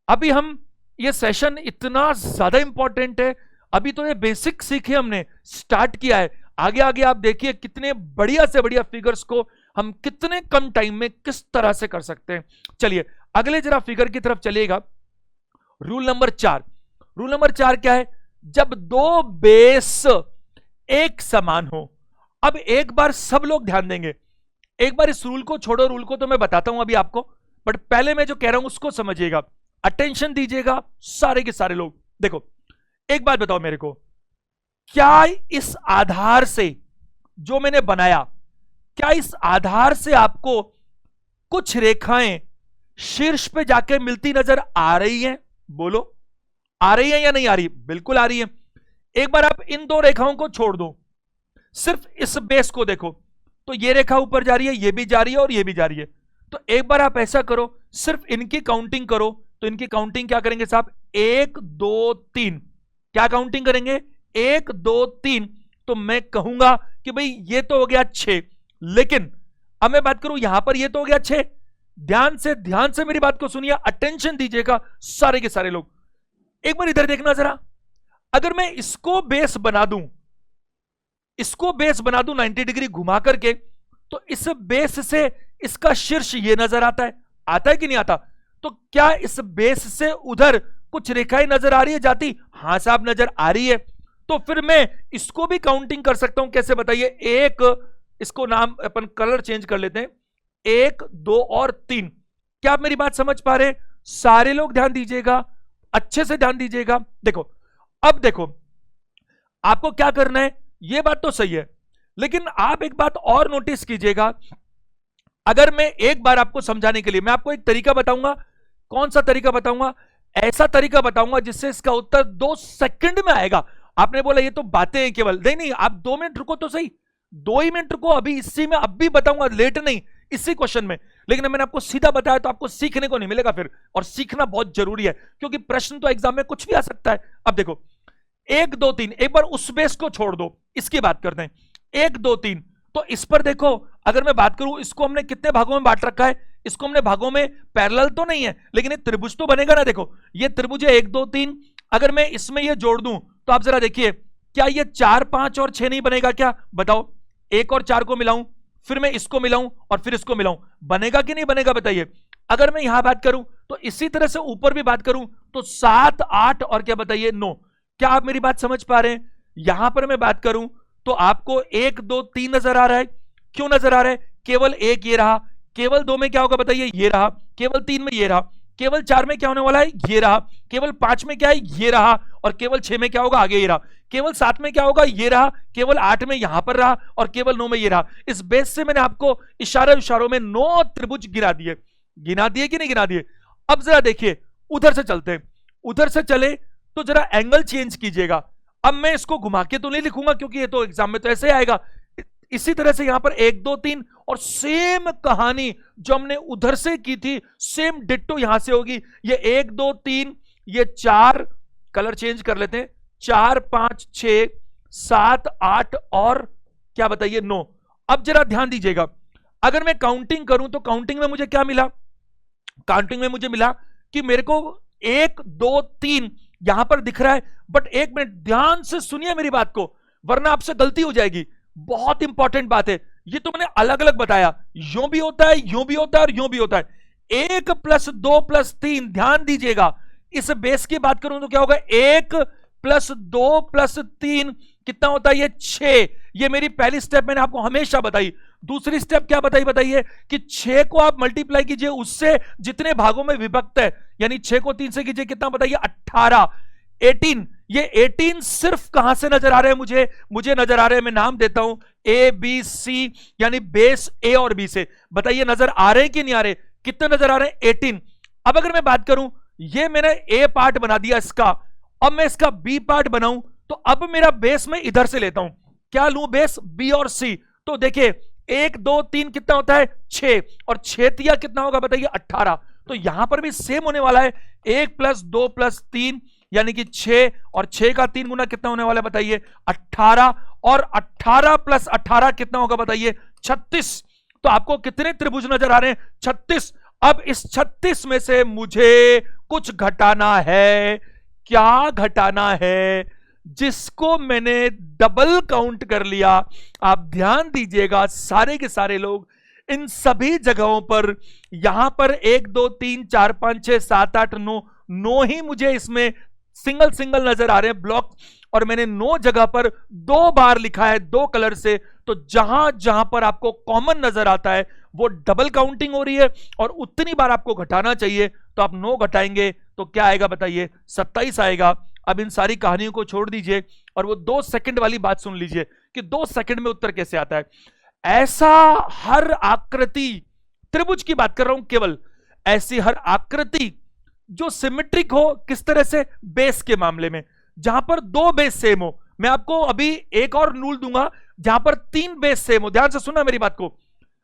अभी हम, ये सेशन इतना ज्यादा इंपॉर्टेंट है, अभी तो ये बेसिक सीखे हमने, स्टार्ट किया है। आगे आगे आप देखिए कितने बढ़िया से बढ़िया फिगर्स को हम कितने कम टाइम में किस तरह से कर सकते हैं। चलिए अगले जरा फिगर की तरफ चलिएगा। Rule number 4। रूल नंबर 4 क्या है, जब दो बेस एक समान हो। अब एक बार सब लोग ध्यान देंगे, एक बार इस रूल को छोड़ो, रूल को तो मैं बताता हूं अभी आपको, बट पहले मैं जो कह रहा हूं उसको समझिएगा, अटेंशन दीजिएगा सारे के सारे लोग। देखो एक बात बताओ मेरे को, क्या इस आधार से जो मैंने बनाया, क्या इस आधार से आपको कुछ रेखाएं शीर्ष पे जाके मिलती नजर आ रही हैं? बोलो, आ रही है या नहीं आ रही? बिल्कुल आ रही है। एक बार आप इन दो रेखाओं को छोड़ दो, सिर्फ इस बेस को देखो, तो ये रेखा ऊपर जा रही है, ये भी जा रही है और ये भी जा रही है। तो एक बार आप ऐसा करो, सिर्फ इनकी काउंटिंग करो। तो इनकी काउंटिंग क्या करेंगे साहब, 1 2 3। क्या काउंटिंग करेंगे, 1 2 3। तो मैं कहूंगा कि भाई ये तो हो गया 6, लेकिन अब मैं बात करूं, यहां पर ये तो हो गया 6, ध्यान से मेरी बात को सुनिए, अटेंशन दीजिएगा सारे के सारे लोग। एक बार इधर देखना जरा, अगर मैं इसको बेस बना दूं, 90 डिग्री घुमा करके, तो इस बेस से इसका शीर्ष ये नजर आता है कि नहीं आता? तो क्या इस बेस से उधर कुछ रेखाएं नजर आ रही है जाती? हां साहब नजर आ रही है। तो फिर मैं इसको भी काउंटिंग कर सकता हूं, कैसे बताइए? एक, इसको नाम अपन कलर चेंज कर लेते हैं, 1 2 और 3। क्या आप मेरी बात समझ पा रहे हैं? सारे लोग ध्यान दीजिएगा, अच्छे से ध्यान दीजिएगा। देखो, अब देखो आपको क्या करना है, यह बात तो सही है, लेकिन आप एक बात और नोटिस कीजिएगा। अगर मैं एक बार आपको समझाने के लिए मैं आपको एक तरीका बताऊंगा, कौन सा तरीका बताऊंगा? ऐसा तरीका बताऊंगा जिससे इसका उत्तर 2 सेकंड में आएगा। आपने बोला ये तो बातें हैं केवल, नहीं, आप 2 मिनट रुको तो सही, 2 ही मिनट रुको, अभी इसी में अब भी बताऊंगा, लेट नहीं, इसी क्वेश्चन में। लेकिन मैंने आपको सीधा बताया तो आपको सीखने को नहीं मिलेगा फिर, और सीखना बहुत जरूरी है, क्योंकि प्रश्न तो एग्जाम में कुछ भी आ सकता है। अब देखो 1 2 3, एक बार उस बेस को छोड़ दो, इसकी बात करते हैं। 1 2 3, तो इस पर देखो, अगर मैं बात करूं, इसको हमने कितने भागों में बांट रखा है? इसको हमने भागों में पैरेलल तो नहीं है, लेकिन ये त्रिभुज तो बनेगा ना। देखो ये त्रिभुज है 1 2 3, अगर मैं इसमें ये जोड़ दूं तो आप जरा देखिए, क्या ये 4 5 और 6 नहीं बनेगा? क्या बताओ, 1 और 4 को मिलाऊं, फिर मैं इसको मिलाऊं और फिर इसको मिलाऊं, बनेगा कि नहीं बनेगा बताइए? अगर मैं यहां बात करूं तो इसी तरह से ऊपर भी बात करूं तो 7 8 और क्या बताइए 9। क्या आप मेरी बात समझ पा रहे हैं? यहां पर मैं बात करूं तो आपको 1 2 3 नजर आ रहा है। क्यों नजर आ रहा है? केवल 1 ये रहा, केवल 2 में क्या होगा बताइए? ये रहा, केवल 3 में ये रहा, केवल 4 में क्या होने वाला है? ये रहा, केवल 5 में क्या है? ये रहा, और केवल 6 में क्या होगा? आगे ये रहा, केवल 7 में क्या होगा? ये रहा, केवल 8 में यहां पर रहा, और केवल 9 में ये रहा। इस बेस से मैंने आपको इशारों में 9 त्रिभुज गिना दिए कि नहीं गिना दिए? अब जरा देखिए, उधर से चलते हैं, उधर से चले तो जरा एंगल चेंज कीजिएगा। अब मैं इसको घुमा के तो नहीं लिखूंगा, क्योंकि ये तो एग्जाम में तो ऐसे आएगा। इसी तरह से यहां पर 1 2 3, और सेम कहानी जो हमने उधर से की थी, सेम डिट्टो यहां से होगी। ये 1 2 3, ये 4, कलर चेंज कर लेते हैं, 4 5 6 7 8 और क्या बताइए 9। अब जरा ध्यान दीजिएगा, अगर मैं काउंटिंग करूं तो काउंटिंग में मुझे क्या मिला? काउंटिंग में मुझे मिला कि मेरे को 1 2 3 यहां पर दिख रहा है। बट एक मिनट ध्यान से सुनिए मेरी बात को, वरना आपसे गलती हो जाएगी। बहुत इंपॉर्टेंट बात है, ये तो मैंने अलग अलग बताया, यूं भी होता है, यूं भी होता है और यूं भी होता है। 1 + 2 + 3, ध्यान दीजिएगा, इस बेस की बात करूं तो क्या होगा? 1 + 2 + 3 कितना होता है? ये 6। ये मेरी पहली स्टेप मैंने आपको हमेशा बताई। दूसरी स्टेप क्या बताइए कि 6 को आप मल्टीप्लाई कीजिए उससे जितने भागों में विभक्त है, यानी 6 को 3 से कीजिए, कितना बताइए? 18 18। ये 18 सिर्फ कहां से नजर आ रहे हैं? मुझे नजर आ रहे हैं, मैं नाम देता हूं A B C, यानी बेस A और B से। बताइए नजर आ रहे हैं कि नहीं आ रहे? कितने नजर आ रहे हैं? 18। अब अगर मैं बात करूं, ये मैंने A पार्ट बना दिया इसका, अब मैं इसका B पार्ट बनाऊं, तो अब मेरा बेस मैं इधर से लेता हूं। क्या लूं बेस? B और C। तो देखिए 1 2 3 कितना होता है? 6, और 6 तिया कितना होगा बताइए? 18। तो यहां पर भी सेम होने वाला है, 1 + 2 + 3 यानी कि 6, और 6 का 3 गुना कितना होने वाला है बताइए? 18, और 18 + 18 कितना होगा बताइए? 36। तो आपको कितने त्रिभुज नजर आ रहे हैं? 36। अब इस 36 में से मुझे कुछ घटाना है। क्या घटाना है? जिसको मैंने डबल काउंट कर लिया। आप ध्यान दीजिएगा सारे के सारे लोग, इन सभी जगहों पर, यहां पर 1 2 3 4 5 6 7 8 9 ही मुझे इसमें सिंगल नजर आ रहे हैं ब्लॉक, और मैंने 9 जगह पर 2 बार लिखा है 2 कलर से। तो जहां पर आपको कॉमन नजर आता है वो डबल काउंटिंग हो रही है, और उतनी बार आपको घटाना चाहिए। तो आप 9 घटाएंगे तो क्या आएगा बताइए? 27 आएगा। अब इन सारी कहानियों को छोड़ दीजिए और वो 2 सेकंड वाली बात सुन लीजिए कि 2 सेकंड में उत्तर कैसे आता है। ऐसा हर आकृति, त्रिभुज की बात कर रहा हूं केवल, ऐसी हर आकृति जो सिमेट्रिक हो, किस तरह से? बेस के मामले में, जहां पर 2 बेस सेम हो। मैं आपको अभी एक और रूल दूंगा जहां पर 3 बेस सेम हो। ध्यान से सुनना मेरी बात को,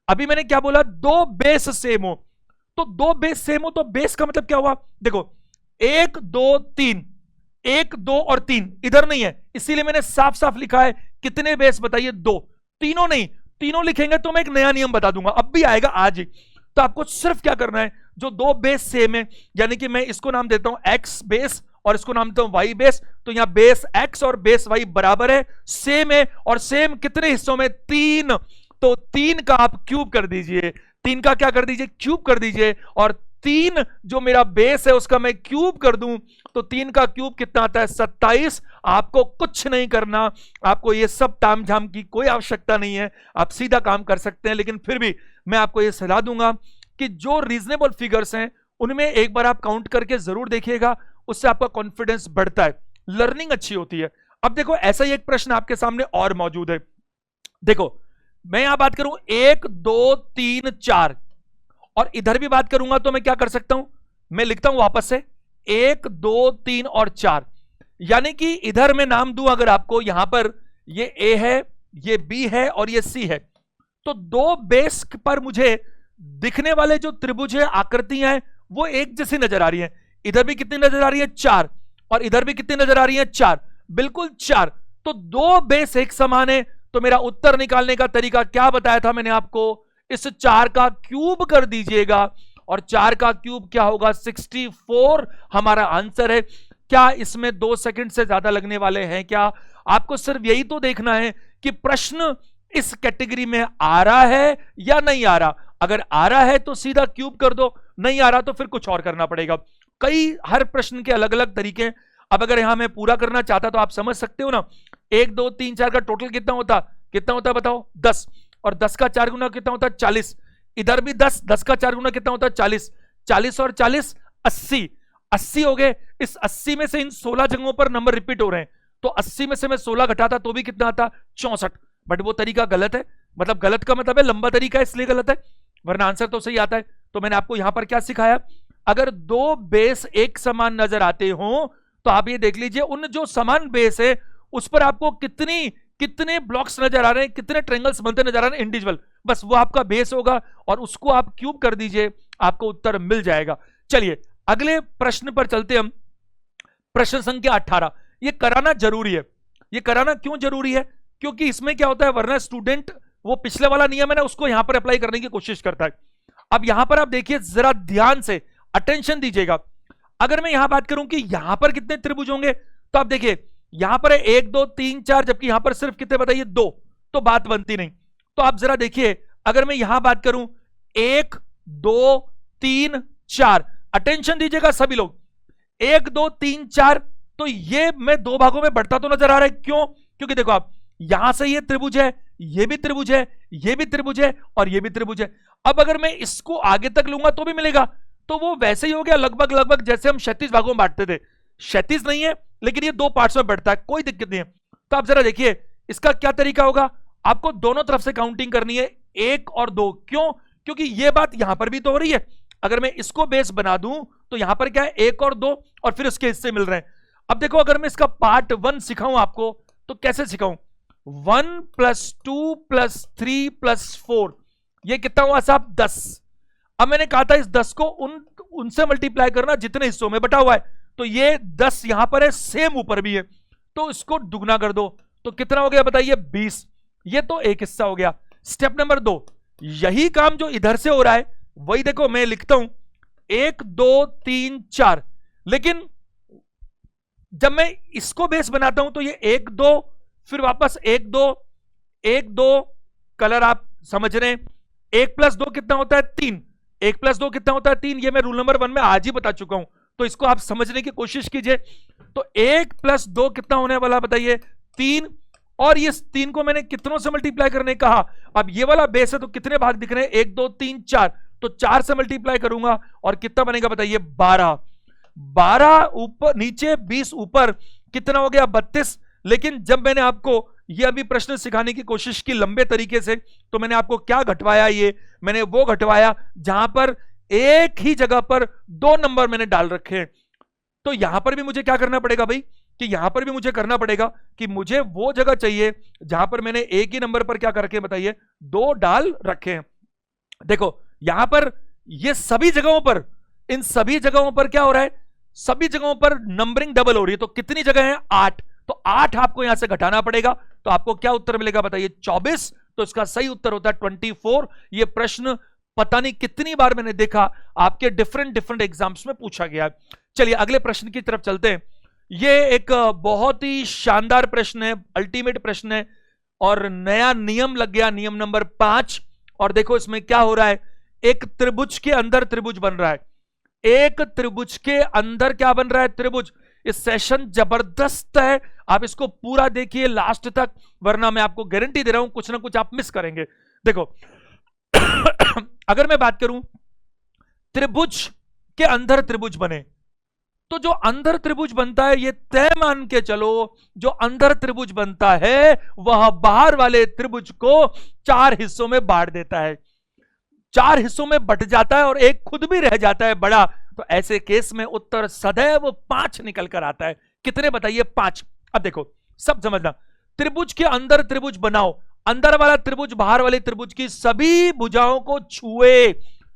अभी मैंने क्या बोला? 2 बेस सेम हो। तो 2 बेस सेम हो तो बेस का मतलब क्या हुआ? देखो 1 2 3, 1 2 और 3 इधर नहीं है, इसीलिए मैंने साफ साफ लिखा है कितने बेस बताइए? 2। तीनों नहीं, तीनों लिखेंगे तो मैं एक नया नियम बता दूंगा, अब भी आएगा आज ही। तो आपको सिर्फ क्या करना है, जो दो बेस सेम है, यानी कि मैं इसको नाम देता हूं एक्स बेस और इसको नाम देता हूं वाई बेस, तो यहां बेस एक्स और बेस वाई बराबर है, सेम है, और सेम कितने हिस्सों में, 3, तो 3 का आप क्यूब कर दीजिए, 3 का क्या कर दीजिए, क्यूब कर दीजिए, और 3 जो मेरा बेस है उसका मैं क्यूब कर दूं तो 3 का क्यूब कितना आता है, 27। आपको कुछ नहीं करना, आपको ये सब ताम झाम की कोई आवश्यकता नहीं है, आप सीधा काम कर सकते हैं। लेकिन फिर भी मैं आपको ये सलाह दूंगा कि जो रीजनेबल फिगर्स हैं उनमें एक बार आप काउंट करके जरूर देखिएगा, उससे आपका कॉन्फिडेंस बढ़ता है, लर्निंग अच्छी होती है। अब देखो ऐसा ही एक प्रश्न आपके सामने और मौजूद है। देखो मैं यहां बात करूं 1 2 3 4 और इधर भी बात करूंगा तो मैं क्या कर सकता हूं, मैं लिखता हूं वापस से 1 2 3 और 4, यानी कि इधर मैं नाम दूं अगर आपको, यहां पर ये ए है, ये बी है और ये सी है, तो दो बेस पर मुझे दिखने वाले जो त्रिभुज है, आकृतियां हैं, वो एक जैसी नजर आ रही हैं। इधर भी कितनी नजर आ रही है, 4, और इधर भी कितनी नजर आ रही है, 4, बिल्कुल 4, तो दो बेस एक समान है। तो मेरा उत्तर निकालने का तरीका क्या बताया था मैंने आपको, इस 4 का क्यूब कर दीजिएगा, और 4 का क्यूब क्या होगा, 64 हमारा आंसर है। क्या इसमें 2 सेकंड से ज्यादा लगने वाले हैं क्या? आपको सिर्फ यही तो देखना है कि प्रश्न इस कैटेगरी में आ रहा है या नहीं आ रहा। अगर आ रहा है तो सीधा क्यूब कर दो, नहीं आ रहा तो फिर कुछ और करना पड़ेगा। कई हर प्रश्न के अलग अलग तरीके हैं। अब अगर यहां मैं पूरा करना चाहता तो आप समझ सकते हो ना, 1 2 3 4 का टोटल कितना होता बताओ, 10, और 10 का 4 गुना कितना होता है, 40। इधर भी 10, 10 का 4 गुना कितना होता है, 40, 40 और 40 80, 80 हो गए। इस 80 में से इन 16 जगहों पर नंबर रिपीट हो रहे हैं, तो 80 में से मैं 16 घटाता तो भी कितना आता, 64। बट वो तरीका गलत है, मतलब गलत का मतलब है लंबा तरीका है इसलिए गलत है, वरना आंसर तो सही आता है। तो मैंने आपको यहां पर क्या सिखाया, अगर दो बेस एक समान नजर आते हो तो आप ये देख लीजिए उन जो समान बेस है उस पर आपको कितने ब्लॉक्स नजर आ रहे हैं, कितने ट्रायंगल्स बनते नजर आ रहे हैं इंडिविजुअल, बस वो आपका बेस होगा और उसको आप क्यूब कर दीजिए, आपको उत्तर मिल जाएगा। चलिए अगले प्रश्न पर चलते हम, प्रश्न संख्या 18। ये कराना जरूरी है। ये कराना क्यों जरूरी है, क्योंकि इसमें क्या होता है, वरना स्टूडेंट वो पिछले वाला नियम है ना उसको यहां पर अप्लाई करने की कोशिश करता है। अब यहां पर आप देखिए, जरा ध्यान से अटेंशन दीजिएगा। अगर मैं यहां बात करूं कि यहां पर कितने त्रिभुज होंगे, तो आप देखिए यहां पर है 1 2 3 4, जबकि यहां पर सिर्फ कितने बताइए, 2, तो बात बनती नहीं। तो आप जरा देखिए, अगर मैं यहां बात करूं 1 2 3 4, अटेंशन दीजिएगा सभी लोग, 1 2 3 4, तो ये मैं दो भागों में बढ़ता तो नजर आ रहा है। क्यों? क्योंकि देखो आप यहां से ये त्रिभुज है, ये भी त्रिभुज है, ये भी त्रिभुज है और ये भी त्रिभुज है। अब अगर मैं इसको आगे तक लूंगा तो भी मिलेगा, तो वो वैसे ही हो गया लगभग लगभग जैसे हम 36 भागों में बांटते थे। 36 नहीं है लेकिन ये 2 पार्ट्स में बढ़ता है, कोई दिक्कत नहीं है। तो आप जरा देखिए इसका क्या तरीका होगा, आपको दोनों तरफ से काउंटिंग करनी है, 1 और 2। क्यों? क्योंकि ये बात यहां पर भी तो हो रही है। अगर मैं इसको बेस बना दूं तो यहां पर क्या है, 1 और 2 और फिर उसके हिस्से मिल रहे हैं। अब देखो अगर मैं इसका पार्ट 1 सिखाऊं आपको तो कैसे सिखाऊं, 1 + 2 + 3 + 4, ये कितना हुआ साहब, 10। अब मैंने कहा था इस 10 को उनसे मल्टीप्लाई करना जितने हिस्सों में बटा हुआ है, तो ये 10 यहां पर है, सेम ऊपर भी है, तो इसको दुगना कर दो तो कितना हो गया बताइए, 20। ये तो एक हिस्सा हो गया। स्टेप नंबर 2, यही काम जो इधर से हो रहा है वही देखो मैं लिखता हूं 1 2 3 4, लेकिन जब मैं इसको बेस बनाता हूं तो ये 1 2, फिर वापस 1 2 1 2, कलर आप समझ रहे हैं, 1 + 2 कितना होता है, 3, 1 + 2 कितना होता है, 3, ये मैं रूल नंबर 1 में आज ही बता चुका हूं, तो इसको आप समझने की कोशिश कीजिए। तो 1 + 2 कितना होने वाला बताइए, 3, और ये 3 को मैंने कितनों से मल्टीप्लाई करने कहा, अब ये वाला बेस है तो कितने भाग दिख रहे हैं, 1 2 3 4, तो 4 से मल्टीप्लाई करूंगा और कितना बनेगा बताइए, 12। 12 ऊपर नीचे 20 ऊपर, कितना हो गया, 32। लेकिन जब मैंने आपको ये अभी प्रश्न सिखाने की कोशिश की लंबे तरीके से, तो मैंने आपको क्या घटवाया, ये मैंने वो घटवाया जहां पर एक ही जगह पर 2 नंबर मैंने डाल रखे हैं। तो यहां पर भी मुझे क्या करना पड़ेगा भाई, कि यहां पर भी मुझे करना पड़ेगा कि मुझे वो जगह चाहिए जहां पर मैंने एक ही नंबर पर क्या करके बताइए, 2 डाल रखे हैं। देखो यहां पर ये सभी जगहों पर, इन सभी जगहों पर क्या हो रहा है, सभी जगहों पर नंबरिंग डबल हो रही है। तो कितनी जगह है, 8, तो 8 आपको यहां से घटाना पड़ेगा, तो आपको क्या उत्तर मिलेगा बताइए, 24। तो इसका सही उत्तर होता है 24। ये प्रश्न पता नहीं कितनी बार मैंने देखा, आपके डिफरेंट डिफरेंट एग्जाम्स में पूछा गया। चलिए अगले प्रश्न की तरफ चलते हैं। ये एक बहुत ही शानदार प्रश्न है, अल्टीमेट प्रश्न है, और नया नियम लग गया, नियम नंबर 5। और देखो इसमें क्या हो रहा है, एक त्रिभुज के अंदर त्रिभुज बन रहा है, एक त्रिभुज के अंदर क्या बन रहा है, त्रिभुज। इस सेशन जबरदस्त है, आप इसको पूरा देखिए लास्ट तक, वरना मैं आपको गारंटी दे रहा हूं कुछ ना कुछ आप मिस करेंगे। देखो अगर मैं बात करूं त्रिभुज के अंदर त्रिभुज बने, तो जो अंदर त्रिभुज बनता है, ये तय मान के चलो, जो अंदर त्रिभुज बनता है वह बाहर वाले त्रिभुज को 4 हिस्सों में बांट देता है, 4 हिस्सों में बट जाता है और एक खुद भी रह जाता है बड़ा। तो ऐसे केस में उत्तर सदैव 5 निकल कर आता है। कितने बताइए? 5। अब देखो सब समझना, त्रिभुज के अंदर त्रिभुज बनाओ, अंदर वाला त्रिभुज बाहर वाले त्रिभुज की सभी भुजाओं को छुए,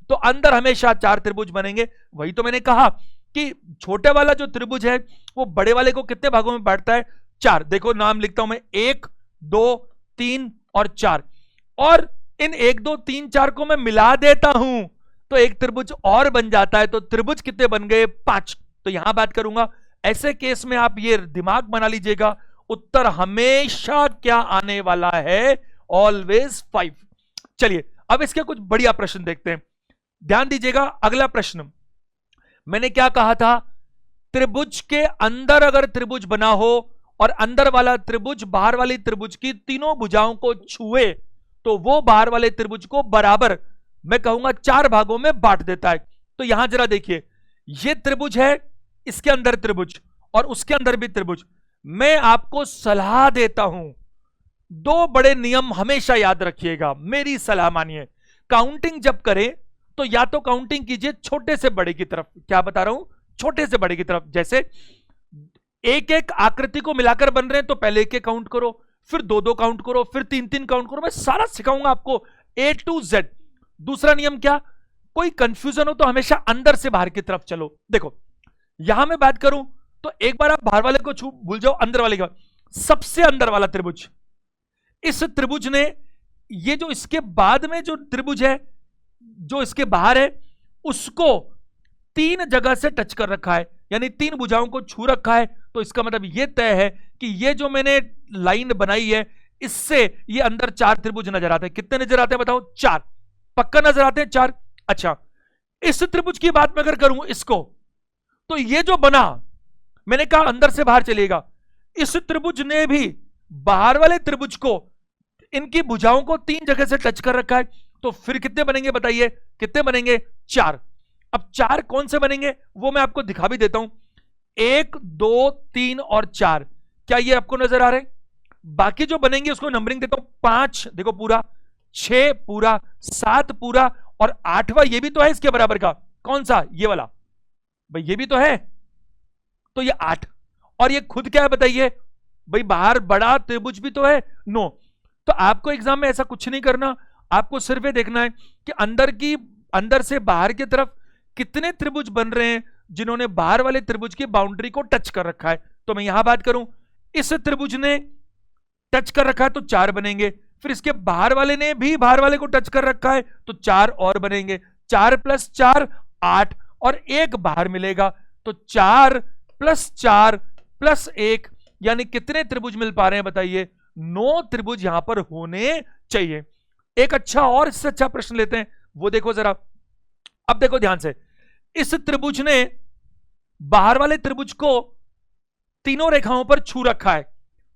तो अंदर हमेशा 4 त्रिभुज बनेंगे। वही तो मैंने कहा कि छोटे वाला जो त्रिभुज है वो बड़े वाले को कितने भागों में बांटता है? 4। देखो नाम लिखता हूं मैं, 1 2 3 और 4, और इन 1 2 3 4 को मैं मिला देता हूं तो एक त्रिभुज और बन जाता है। तो त्रिभुज कितने बन गए? 5। तो यहां बात करूंगा, ऐसे केस में आप ये दिमाग बना लीजिएगा, उत्तर हमेशा क्या आने वाला है? ऑलवेज 5। चलिए अब इसके कुछ बढ़िया प्रश्न देखते हैं, ध्यान दीजिएगा। अगला प्रश्न मैंने क्या कहा था, त्रिभुज के अंदर अगर त्रिभुज बना हो और अंदर वाला त्रिभुज बाहर वाली त्रिभुज की तीनों भुजाओं को छुए, तो वो बाहर वाले त्रिभुज को बराबर, मैं कहूंगा 4 भागों में बांट देता है। तो यहां जरा देखिए, ये त्रिभुज है, इसके अंदर त्रिभुज और उसके अंदर भी त्रिभुज। मैं आपको सलाह देता हूं, 2 बड़े नियम हमेशा याद रखिएगा, मेरी सलाह मानिए। काउंटिंग जब करें तो या तो काउंटिंग कीजिए छोटे से बड़े की तरफ, क्या बता रहा हूं, छोटे से बड़े की तरफ। जैसे एक एक आकृति को मिलाकर बन रहे हैं तो पहले एक काउंट करो, फिर 2 2 काउंट करो, फिर 3 3 काउंट करो, मैं सारा सिखाऊंगा आपको A to Z। दूसरा नियम क्या, कोई कंफ्यूजन हो तो हमेशा अंदर से बाहर की तरफ चलो। देखो यहां मैं बात करूं तो एक बार आप बाहर वाले को छू भूल जाओ, अंदर वाले का, सबसे अंदर वाला त्रिभुज, इस त्रिभुज ने, ये जो इसके बाद में जो त्रिभुज है जो इसके बाहर है, उसको 3 जगह से टच कर रखा है, यानी 3 भुजाओं को छू रखा है। तो इसका मतलब यह तय है कि ये जो मैंने लाइन बनाई है, इससे ये अंदर 4 त्रिभुज नजर आते हैं। कितने नजर आते हैं बताओ? 4। पक्का नजर आते हैं 4। अच्छा, इस त्रिभुज की बात मैं अगर करूं इसको, तो ये जो बना, मैंने कहा अंदर से बाहर चलेगा, इस त्रिभुज ने भी बाहर वाले त्रिभुज को, इनकी भुजाओं को 3 जगह से टच कर रखा है। तो फिर कितने बनेंगे बताइए? कितने बनेंगे? 4। अब 4 कौन से बनेंगे वो मैं आपको दिखा भी देता हूं, 1 2 3 और 4। क्या ये आपको नजर आ रहे हैं? बाकी जो बनेंगे उसको नंबरिंग देता हूं, 5 देखो पूरा, 6 पूरा, 7 पूरा, और 8वां ये भी तो है इसके बराबर का, कौन सा? ये वाला, भाई ये भी तो है, तो ये 8। और ये खुद क्या है बताइए? भाई बाहर बड़ा त्रिभुज भी तो है, 9। तो आपको एग्जाम में ऐसा कुछ नहीं करना, आपको सिर्फ ये देखना है कि अंदर से बाहर की तरफ कितने त्रिभुज बन रहे हैं जिन्होंने बाहर वाले त्रिभुज की बाउंड्री को टच कर रखा है। तो मैं यहां बात करूं, इस त्रिभुज ने टच कर रखा है तो 4 बनेंगे, फिर इसके बाहर वाले ने भी बाहर वाले को टच कर रखा है तो 4 और बनेंगे, 4 + 4 8, और 1 बाहर मिलेगा, तो 4 + 4 + 1, यानी कितने त्रिभुज मिल पा रहे हैं बताइए? 9 त्रिभुज यहां पर होने चाहिए। एक अच्छा और इससे अच्छा प्रश्न लेते हैं, वो देखो जरा। अब देखो ध्यान से, इस त्रिभुज ने बाहर वाले त्रिभुज को तीनों रेखाओं पर छू रखा है,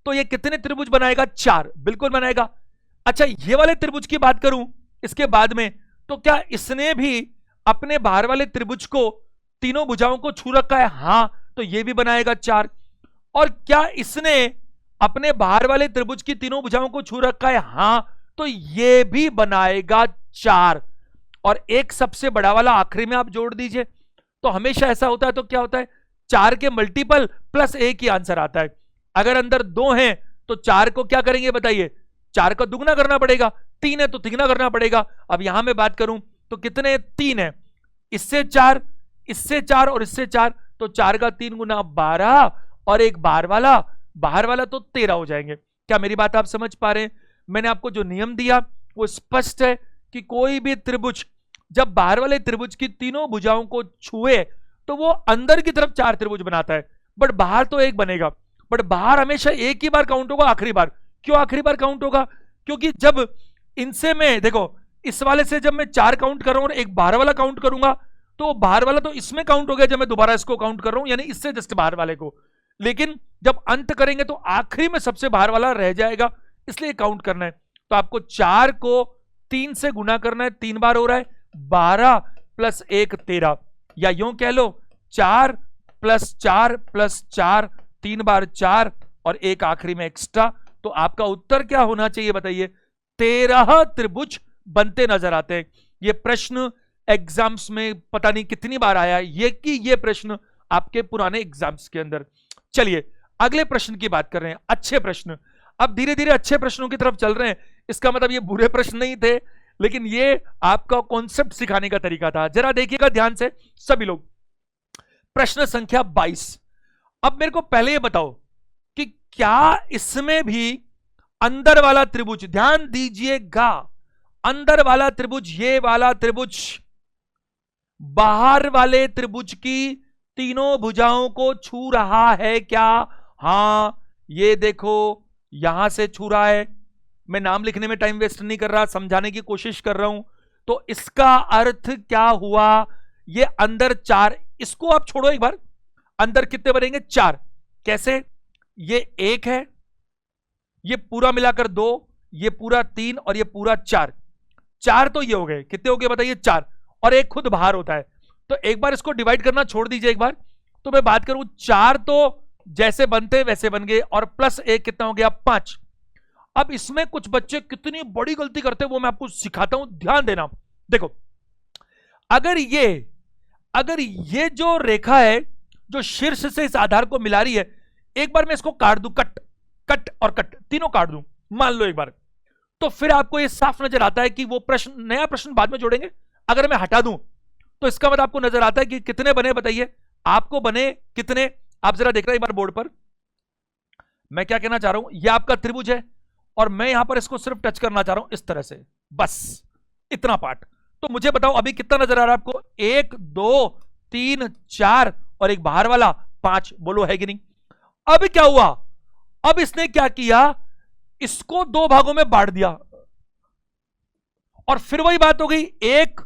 तो ये कितने त्रिभुज बनाएगा? 4, बिल्कुल बनाएगा। अच्छा, ये वाले त्रिभुज की बात करूं इसके बाद में, तो क्या इसने भी अपने बाहर वाले त्रिभुज को तीनों भुजाओं को छू रखा है? हां, तो ये भी बनाएगा 4। और क्या इसने अपने बाहर वाले त्रिभुज की तीनों भुजाओं को छू रखा है? हां, तो ये भी बनाएगा 4। और एक सबसे बड़ा वाला आखिरी में आप जोड़ दीजिए। तो हमेशा ऐसा होता है, तो क्या होता है, 4 के मल्टीपल प्लस 1 ही आंसर आता है। अगर अंदर 2 हैं तो 4 को क्या करेंगे बताइए? 4 का दुगना करना पड़ेगा, 3 है तो तिगना करना पड़ेगा। अब यहां मैं बात करूं तो कितने? 3 है, इससे 4, इससे 4 और इससे 4, तो 4 का 3 गुना 12, और एक बाहर वाला तो 13 हो जाएंगे। क्या मेरी बात आप समझ पा रहे हैं? मैंने आपको जो नियम दिया वो स्पष्ट है कि कोई भी त्रिभुज जब बाहर वाले त्रिभुज की तीनों भुजाओं को छुए तो वो अंदर की तरफ 4 त्रिभुज बनाता है, बट बाहर तो एक बनेगा, बट बाहर हमेशा एक ही बार काउंट होगा, आखिरी बार। क्यों आखिरी बार काउंट होगा? क्योंकि जब इनसे मैं देखो, इस वाले से जब मैं 4 काउंट कर रहा हूं और एक बाहर वाला काउंट करूंगा, तो बाहर वाला तो इसमें काउंट हो गया जब मैं दोबारा इसको काउंट कर रहा हूं, यानी इससे जस्ट बाहर वाले को। लेकिन जब अंत करेंगे तो आखिरी में सबसे बाहर वाला रह जाएगा, इसलिए काउंट करना है। तो आपको 4 को 3 से गुना करना है, 3 बार हो रहा है, 12 प्लस 1 13, या यूं कह लो 4 प्लस 4 प्लस 4, 3 बार 4 और एक आखिरी में एक्स्ट्रा। तो आपका उत्तर क्या होना चाहिए बताइए? 13 त्रिभुज बनते नजर आते हैं। ये प्रश्न एग्जाम्स में पता नहीं कितनी बार आया है, ये प्रश्न आपके पुराने एग्जाम्स के अंदर। चलिए अगले प्रश्न की बात कर रहे हैं, अच्छे प्रश्न। अब धीरे धीरे अच्छे प्रश्नों की तरफ चल रहे हैं, इसका मतलब ये बुरे प्रश्न नहीं थे, लेकिन ये आपका कॉन्सेप्ट सिखाने का तरीका था। जरा देखिएगा ध्यान से सभी लोग, प्रश्न संख्या 22। अब मेरे को पहले ये बताओ कि क्या इसमें भी अंदर वाला त्रिभुज, ध्यान दीजिएगा, अंदर वाला त्रिभुज, ये वाला त्रिभुज बाहर वाले त्रिभुज की तीनों भुजाओं को छू रहा है क्या? हां, ये देखो यहां से छू रहा है। मैं नाम लिखने में टाइम वेस्ट नहीं कर रहा, समझाने की कोशिश कर रहा हूं। तो इसका अर्थ क्या हुआ? ये अंदर 4, इसको आप छोड़ो एक बार, अंदर कितने बनेंगे? 4। कैसे? ये 1 है, ये पूरा मिलाकर 2, ये पूरा 3 और ये पूरा 4। 4 तो ये हो गए, कितने हो गए बताइए? 4, और एक खुद बाहर होता है। तो एक बार इसको डिवाइड करना छोड़ दीजिए एक बार, तो मैं बात करूं 4 तो जैसे बनते वैसे बन गए, और प्लस 1 कितना हो गया? 5। अब इसमें कुछ बच्चे कितनी बड़ी गलती करते हैं वो मैं आपको सिखाता हूं, ध्यान देना। देखो, अगर ये जो रेखा है जो शीर्ष से इस आधार को मिला रही है, एक बार मैं इसको काट दूं, कट कट और कट तीनों काट दूं, मान लो एक बार, तो फिर आपको ये साफ नजर आता है कि वो प्रश्न, नया प्रश्न बाद में जोड़ेंगे। अगर मैं हटा दूं तो इसका मतलब आपको नजर आता है कि कितने बने बताइए? आपको बने कितने? आप जरा देख रहे हैं एक बार बोर्ड पर, मैं क्या कहना चाह रहा हूं, यह आपका त्रिभुज है और मैं यहां पर इसको सिर्फ टच करना चाह रहा हूं इस तरह से, बस इतना पार्ट। तो मुझे बताओ अभी कितना नजर आ रहा है आपको? 1 2 3 4 और एक बाहर वाला 5, बोलो है कि नहीं? अब क्या हुआ? अब इसने क्या किया, इसको 2 भागों में बांट दिया, और फिर वही बात हो गई 1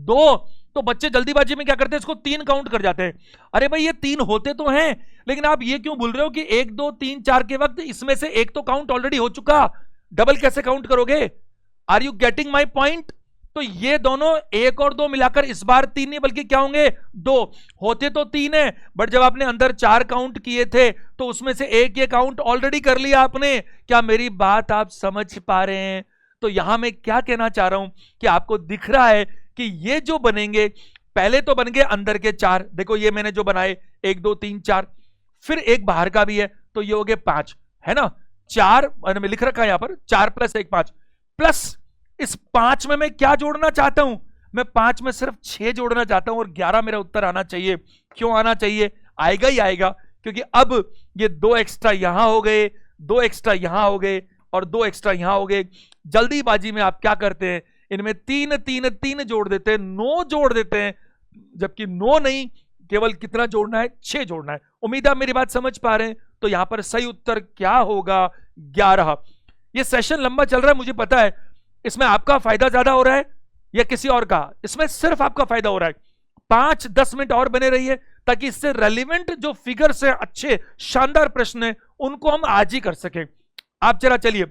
2। तो बच्चे जल्दीबाजी में क्या करते हैं, इसको 3 काउंट कर जाते हैं। अरे भाई ये 3 होते तो हैं, लेकिन आप ये क्यों भूल रहे हो कि 1 2 3 4 के वक्त इसमें से एक तो काउंट ऑलरेडी हो चुका, डबल कैसे काउंट करोगे? Are you getting my point? तो ये दोनों 1 और 2 मिलाकर इस बार 3 नहीं बल्कि क्या होंगे? 2 होते तो 3 है, बट जब आपने अंदर 4 काउंट किए थे तो उसमें से एक ये काउंट ऑलरेडी कर लिया आपने। क्या मेरी बात आप समझ पा रहे हैं? तो यहां मैं क्या कहना चाह रहा हूं कि आपको दिख रहा है कि ये जो बनेंगे, पहले तो बन गए अंदर के 4, देखो ये मैंने जो बनाए 1 2 3 4, फिर एक बाहर का भी है, तो ये हो गए 5, है ना? 4 मैंने लिख रखा है यहां पर, 4 प्लस 1 5, प्लस इस 5 में मैं क्या जोड़ना चाहता हूं? मैं 5 में सिर्फ 6 जोड़ना चाहता हूं, और 11 मेरा उत्तर आना चाहिए। क्यों आना चाहिए? आएगा ही आएगा, क्योंकि अब ये 2 एक्स्ट्रा यहां हो गए, 2 एक्स्ट्रा यहां हो गए, और 2 एक्स्ट्रा यहां हो गए। जल्दीबाजी में आप क्या करते हैं, इनमें 3 3 3 जोड़ देते हैं, 9 जोड़ देते हैं, जबकि 9 नहीं, केवल कितना जोड़ना है? 6 जोड़ना है। उम्मीद है आप मेरी बात समझ पा रहे हैं। तो यहां पर सही उत्तर क्या होगा? 11। ये सेशन लंबा चल रहा है, मुझे पता है, इसमें आपका फायदा ज्यादा हो रहा है या किसी और का? इसमें सिर्फ आपका फायदा हो रहा है। 5-10 मिनट और बने रहिए, ताकि इससे रेलिवेंट जो फिगर्स हैं, अच्छे शानदार प्रश्न हैं, उनको हम आज ही कर सके। आप जरा चलिए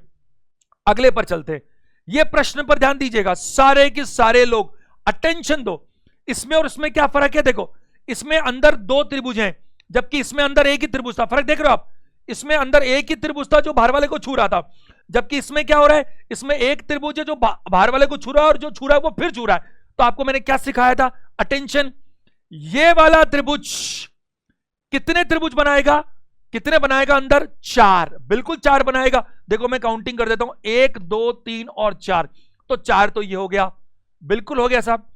अगले पर चलते हैं। ये प्रश्न पर ध्यान दीजिएगा, सारे के सारे लोग अटेंशन दो। इसमें और इसमें क्या फर्क है? देखो, इसमें अंदर 2 त्रिभुज हैं, जबकि इसमें अंदर एक ही त्रिभुज था। फर्क देख रहे हो आप? इसमें अंदर एक ही त्रिभुज था जो बाहर वाले को छू रहा था, जबकि इसमें क्या हो रहा है, इसमें एक त्रिभुज है जो बाहर वाले को छू रहा है, और जो छू रहा है वो फिर छू रहा है। तो आपको मैंने क्या सिखाया था? अटेंशन। ये वाला त्रिभुज कितने त्रिभुज बनाएगा? कितने बनाएगा अंदर? 4, बिल्कुल 4 बनाएगा। देखो मैं काउंटिंग कर देता हूं, 1 2 3 और 4, तो 4 तो ये हो गया, बिल्कुल हो गया साहब।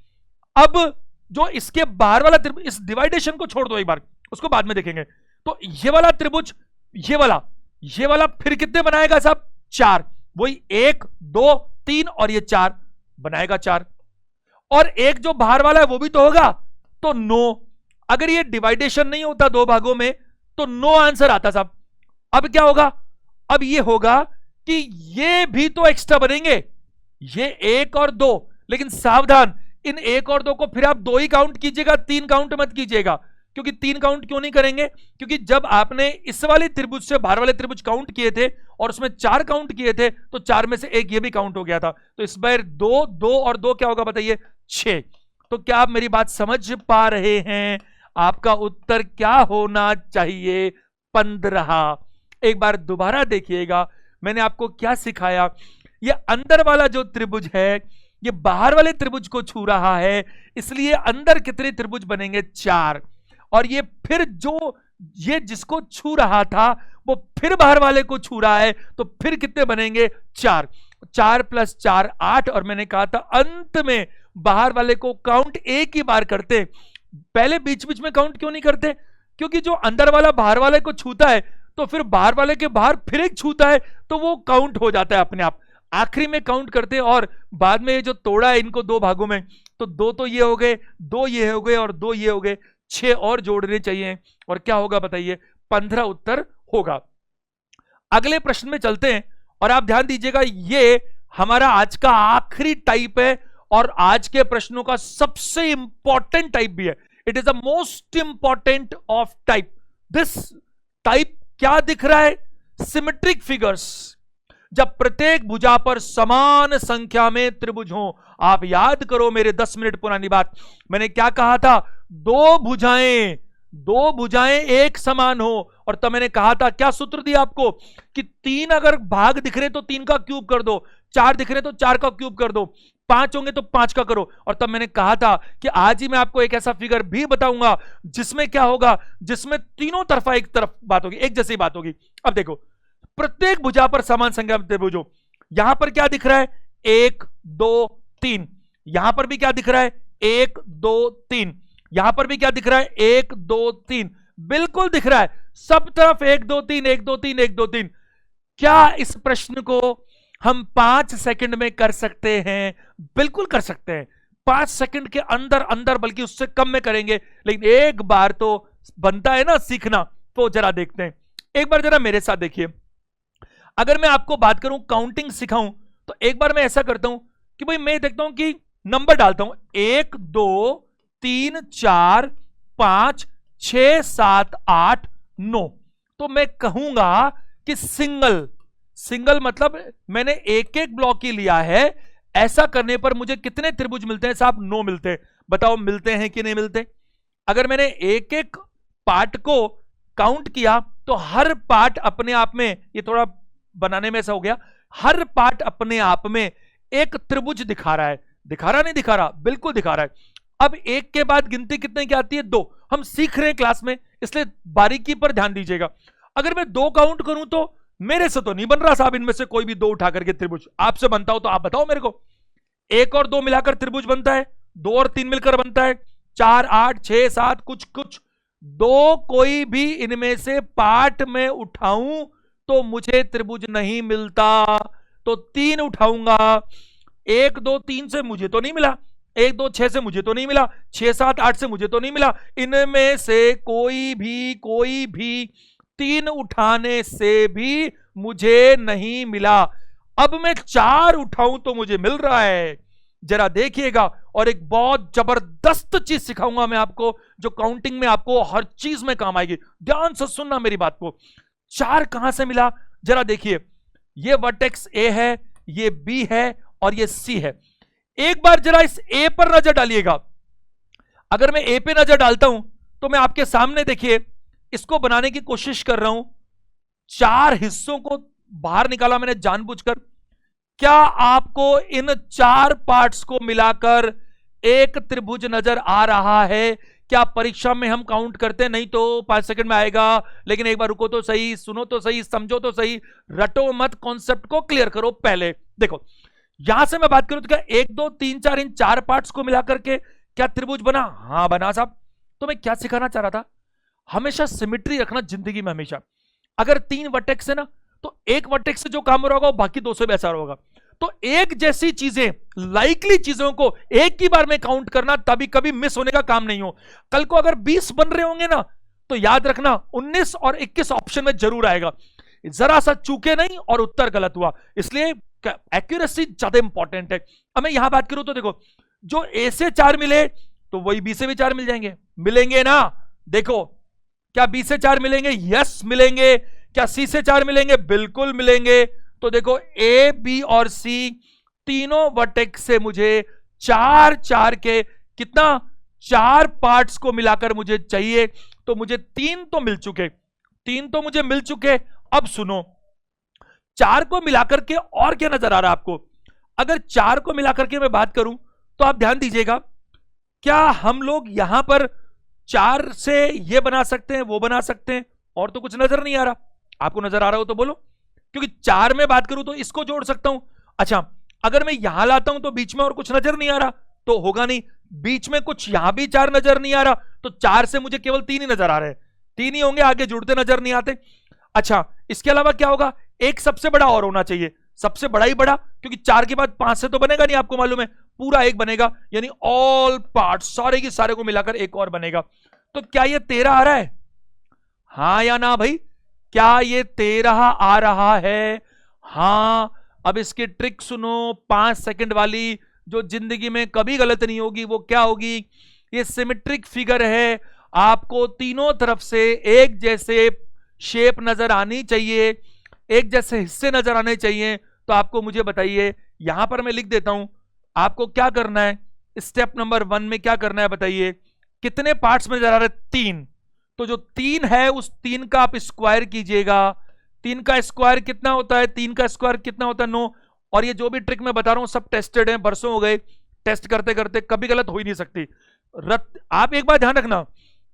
अब जो इसके बाहर वाला त्रिभुज, इस डिवाइडेशन को छोड़ दो एक बार, उसको बाद में देखेंगे। तो ये वाला त्रिभुज, ये वाला फिर कितने बनाएगा साहब? 4। वही 1 2 3 और ये 4 बनाएगा 4। और एक जो बाहर वाला है वो भी तो होगा, तो नो। अगर ये डिवाइडेशन नहीं होता दो भागों में तो नो आंसर आता साहब। अब क्या होगा, अब ये होगा कि ये भी तो एक्स्ट्रा बनेंगे, ये एक और दो, लेकिन सावधान, इन एक और दो को फिर आप दो ही काउंट कीजिएगा, तीन काउंट मत कीजिएगा। क्योंकि तीन काउंट क्यों नहीं करेंगे, क्योंकि जब आपने इस वाले त्रिभुज से बाहर वाले त्रिभुज काउंट किए थे और उसमें चार काउंट किए थे, तो चार में से एक ये भी काउंट हो गया था, तो इस बार दो, दो और दो क्या होगा बताइए, 6। तो क्या आप मेरी बात समझ पा रहे हैं, आपका उत्तर क्या होना चाहिए, 15। एक बार दोबारा देखिएगा मैंने आपको क्या सिखाया। ये अंदर वाला जो त्रिभुज है ये बाहर वाले त्रिभुज को छू रहा है, इसलिए अंदर कितने त्रिभुज बनेंगे, 4। और ये फिर जो ये जिसको छू रहा था वो फिर बाहर वाले को छू रहा है, तो फिर कितने बनेंगे, 4। 4 + 4 8। और मैंने कहा था अंत में बाहर वाले को काउंट एक ही बार करते, पहले बीच बीच में काउंट क्यों नहीं करते, क्योंकि जो अंदर वाला बाहर वाले को छूता है तो फिर बाहर वाले के बाहर फिर एक छूता है, तो वो काउंट हो जाता है अपने आप। आखिरी में काउंट करते और बाद में ये जो तोड़ा है इनको दो भागों में, तो दो तो ये हो गए, दो ये हो गए और दो ये हो गए, 6 और जोड़ने चाहिए, और क्या होगा बताइए, 15 उत्तर होगा। अगले प्रश्न में चलते हैं और आप ध्यान दीजिएगा, ये हमारा आज का आखिरी टाइप है और आज के प्रश्नों का सबसे इंपॉर्टेंट टाइप भी है। It is the most important of type. This type क्या दिख रहा है, सिमेट्रिक फिगर्स। जब प्रत्येक भुजा पर समान संख्या में त्रिभुज हो, आप याद करो मेरे 10 मिनट पुरानी बात, मैंने क्या कहा था, दो भुजाएं एक समान हो, और तब मैंने कहा था, क्या सूत्र दिया आपको, कि 3 अगर भाग दिख रहे तो 3 का क्यूब कर दो, 4 दिख रहे तो 4 का क्यूब कर दो, 5 होंगे तो 5 का करो। और तब मैंने कहा था कि आज ही मैं आपको एक ऐसा फिगर भी बताऊंगा जिसमें क्या होगा, जिसमें तीनों तरफा एक तरफ बात होगी, एक जैसी बात होगी। अब देखो, प्रत्येक भुजा पर समान संख्या में त्रिभुज हो, यहां पर क्या दिख रहा है, 1 2 3, यहां पर भी क्या दिख रहा है, 1 2 3, यहां पर भी क्या दिख रहा है, 1 2 3, बिल्कुल दिख रहा है, सब तरफ 1 2 3 1 2 3 1 2 3। क्या इस प्रश्न को हम 5 सेकंड में कर सकते हैं, बिल्कुल कर सकते हैं, 5 सेकंड के अंदर अंदर, बल्कि उससे कम में करेंगे, लेकिन एक बार तो बनता है ना सीखना। तो जरा देखते हैं, एक बार जरा मेरे साथ देखिए। अगर मैं आपको बात करूं, काउंटिंग सिखाऊं, तो एक बार मैं ऐसा करता हूं कि भाई मैं देखता हूं कि नंबर डालता हूं, 1 2 3 4 5 6 7 8 9। तो मैं कहूंगा कि सिंगल मतलब मैंने एक एक ब्लॉक ही लिया है, ऐसा करने पर मुझे कितने त्रिभुज मिलते हैं साहब, 9 मिलते हैं। बताओ मिलते हैं कि नहीं मिलते। अगर मैंने एक एक पार्ट को काउंट किया तो हर पार्ट अपने आप में, ये थोड़ा बनाने में ऐसा हो गया, हर पार्ट अपने आप में एक त्रिभुज दिखा रहा है, दिखा रहा नहीं दिखा रहा, बिल्कुल दिखा रहा है। अब एक के बाद गिनती कितने की आती है, 2। हम सीख रहे हैं क्लास में, इसलिए बारीकी पर ध्यान दीजिएगा। अगर मैं 2 काउंट करूं तो मेरे से तो नहीं बन रहा साहब, इनमें से कोई भी 2 उठा करके त्रिभुज, आपसे बनता हो तो आप बताओ मेरे को। 1 और 2 मिलाकर त्रिभुज बनता है, 2 और 3 मिलकर बनता है 4 8 6 7 कुछ कुछ। 2 कोई भी इनमें से पार्ट में उठाऊं तो मुझे त्रिभुज नहीं मिलता, तो 3 उठाऊंगा, 1 2 3 से मुझे तो नहीं मिला, 1 2 6 से मुझे तो नहीं मिला, 6 7 8 से मुझे तो नहीं मिला, इनमें से कोई भी 3 उठाने से भी मुझे नहीं मिला। अब मैं 4 उठाऊं तो मुझे मिल रहा है, जरा देखिएगा। और एक बहुत जबरदस्त चीज सिखाऊंगा मैं आपको, जो काउंटिंग में आपको हर चीज में काम आएगी, ध्यान से सुनना मेरी बात को। 4 कहां से मिला, जरा देखिए, ये वर्टेक्स ए है, ये बी है और ये सी है। एक बार जरा इस ए पर नजर डालिएगा। अगर मैं ए पे नजर डालता हूं तो मैं आपके सामने देखिए, इसको बनाने की कोशिश कर रहा हूं, 4 हिस्सों को बाहर निकाला मैंने जानबूझकर। क्या आपको इन 4 पार्ट्स को मिलाकर एक त्रिभुज नजर आ रहा है? क्या परीक्षा में हम काउंट करते नहीं तो 5 सेकंड में आएगा, लेकिन एक बार रुको तो सही, सुनो तो सही, समझो तो सही, रटो मत, कॉन्सेप्ट को क्लियर करो पहले। देखो यहां से मैं बात करूं तो क्या 1 2 3 4 इन 4 पार्ट्स को मिलाकर के क्या त्रिभुज बना? हां बना साहब। तो मैं क्या सिखाना चाह रहा था, हमेशा सिमेट्री रखना जिंदगी में। हमेशा अगर 3 वर्टेक्स है ना, तो एक वर्टेक्स से जो काम हो रहा होगा वो बाकी 2 से भी ऐसा होगा। तो एक जैसी चीजें, लाइकली चीजों को एक ही बार में काउंट करना, तभी कभी मिस होने का काम नहीं हो। कल को अगर 20 बन रहे होंगे ना, तो याद रखना 19 और 21 ऑप्शन में जरूर आएगा। जरा सा चूके नहीं और उत्तर गलत हुआ, इसलिए एक्यूरेसी ज्यादा इंपॉर्टेंट है। अब मैं यहां बात करूं तो देखो, जो ए से 4 मिले तो वही बी से भी 4 मिल जाएंगे, मिलेंगे ना? देखो, क्या बी से 4 मिलेंगे? यस मिलेंगे। क्या सी से 4 मिलेंगे? बिल्कुल मिलेंगे। तो देखो, ए बी और सी तीनों वर्टेक्स से मुझे 4 4 के कितना, 4 पार्ट्स को मिलाकर मुझे चाहिए। तो मुझे 3 तो मिल चुके, 3 तो मुझे मिल चुके। अब सुनो, 4 को मिलाकर के और क्या नजर आ रहा है आपको? अगर 4 को मिलाकर के मैं बात करूं तो आप ध्यान दीजिएगा, क्या हम लोग यहां पर 4 से ये बना सकते हैं, वो बना सकते हैं? और तो कुछ नजर नहीं आ रहा। आपको नजर आ रहा हो तो बोलो, क्योंकि 4 में बात करूं तो इसको जोड़ सकता हूं। अच्छा, अगर मैं यहां लाता हूं तो बीच में और कुछ नजर नहीं आ रहा, तो होगा नहीं। बीच में कुछ यहां भी 4 नजर नहीं आ रहा, तो 4 से मुझे केवल 3 ही नजर आ रहे हैं, 3 ही होंगे, आगे जुड़ते नजर नहीं आते। अच्छा, इसके अलावा क्या होगा? एक सबसे बड़ा और होना चाहिए, सबसे बड़ा ही बड़ा, क्योंकि 4 के बाद 5 से तो बनेगा नहीं, आपको मालूम है, पूरा एक बनेगा, यानी ऑल पार्ट सारे के सारे को मिलाकर एक और बनेगा। तो क्या ये 13 आ रहा है? हां या ना भाई? क्या ये 13 आ रहा है? हां। अब इसकी ट्रिक सुनो, 5 सेकंड वाली, जो जिंदगी में कभी गलत नहीं होगी। वो क्या होगी? ये सिमेट्रिक फिगर है, आपको तीनों तरफ से एक जैसे शेप नजर आनी चाहिए, एक जैसे हिस्से नजर आने चाहिए। तो आपको मुझे बताइए, यहां पर मैं लिख देता हूं, आपको क्या करना है? स्टेप नंबर 1 में क्या करना है बताइए? कितने पार्ट्स में नजर आ रहे हैं? 3। तो जो 3 है, उस 3 का आप स्क्वायर कीजिएगा। 3 का स्क्वायर कितना होता है? 3 का स्क्वायर कितना होता है? 9। और ये जो भी ट्रिक मैं बता रहा हूं सब टेस्टेड है, बरसों हो गए टेस्ट करते करते, कभी गलत हो ही नहीं सकती। आप एक बात ध्यान रखना,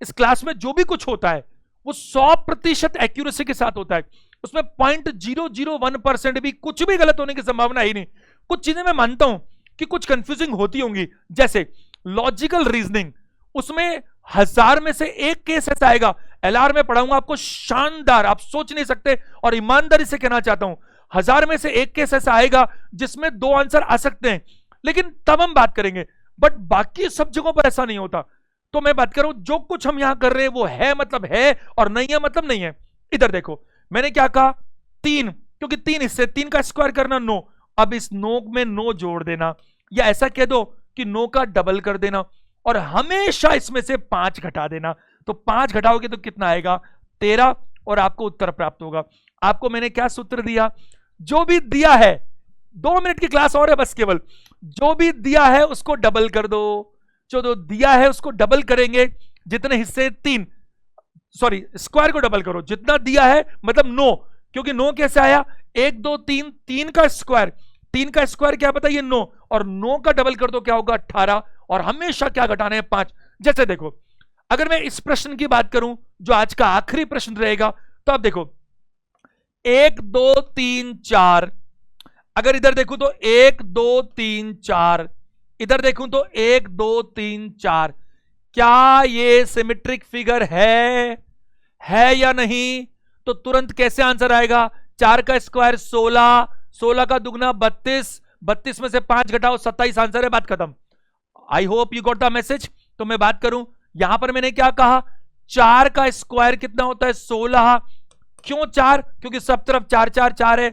इस क्लास में जो भी कुछ होता है वो 100% एक्यूरेसी के साथ होता है, उसमें 0.001% भी कुछ भी गलत होने की संभावना ही नहीं। कुछ चीजें मैं मानता हूं कि कुछ कंफ्यूजिंग होती होंगी, जैसे लॉजिकल रीजनिंग, उसमें 1000 में से एक केस ऐसा आएगा, एलआर में पढ़ाऊंगा आपको, शानदार, आप सोच नहीं सकते। और ईमानदारी से कहना चाहता हूं, 1000 में से एक केस ऐसा आएगा जिसमें 2 आंसर आ सकते हैं, लेकिन तब हम बात करेंगे। बट बाकी सब जगहों पर ऐसा नहीं होता। तो मैं बात करूं, जो कुछ हम यहां कर रहे हैं वो है मतलब है, और नहीं है मतलब नहीं है। इधर देखो, मैंने क्या कहा? 3, क्योंकि 3 हिस्से, 3 का स्क्वायर करना 9। अब इस 9 में 9 जोड़ देना, या ऐसा कह दो कि 9 का डबल कर देना, और हमेशा इसमें से 5 घटा देना। तो 5 घटाओगे तो कितना आएगा? 13, और आपको उत्तर प्राप्त होगा। आपको मैंने क्या सूत्र दिया? जो भी दिया है, 2 मिनट की क्लास और है बस, केवल जो भी दिया है उसको डबल कर दो। जो दिया है उसको डबल करेंगे, जितने हिस्से 3, सॉरी स्क्वायर को डबल करो, जितना दिया है मतलब 9, क्योंकि 9 कैसे आया? 1 2 3, 3 का स्क्वायर, 3 का स्क्वायर क्या बताइए? 9, और 9 का डबल कर दो क्या होगा? 18, और हमेशा क्या घटाने हैं? 5। जैसे देखो, अगर मैं इस प्रश्न की बात करूं जो आज का आखिरी प्रश्न रहेगा, तो आप देखो 1 2 3 4, अगर इधर देखूं तो 1 2 3 4, इधर देखूं तो 1 2 3 4, क्या ये सिमेट्रिक फिगर है या नहीं? तो तुरंत कैसे आंसर आएगा? 4 का स्क्वायर 16, 16 का दुगना 32, 32 में से 5 घटाओ 27, आंसर है, बात खत्म। I hope you got the message. तो मैं बात करूं, यहां पर मैंने क्या कहा? 4 का स्क्वायर कितना होता है? 16। क्यों 4? क्योंकि सब तरफ 4 4 4 है।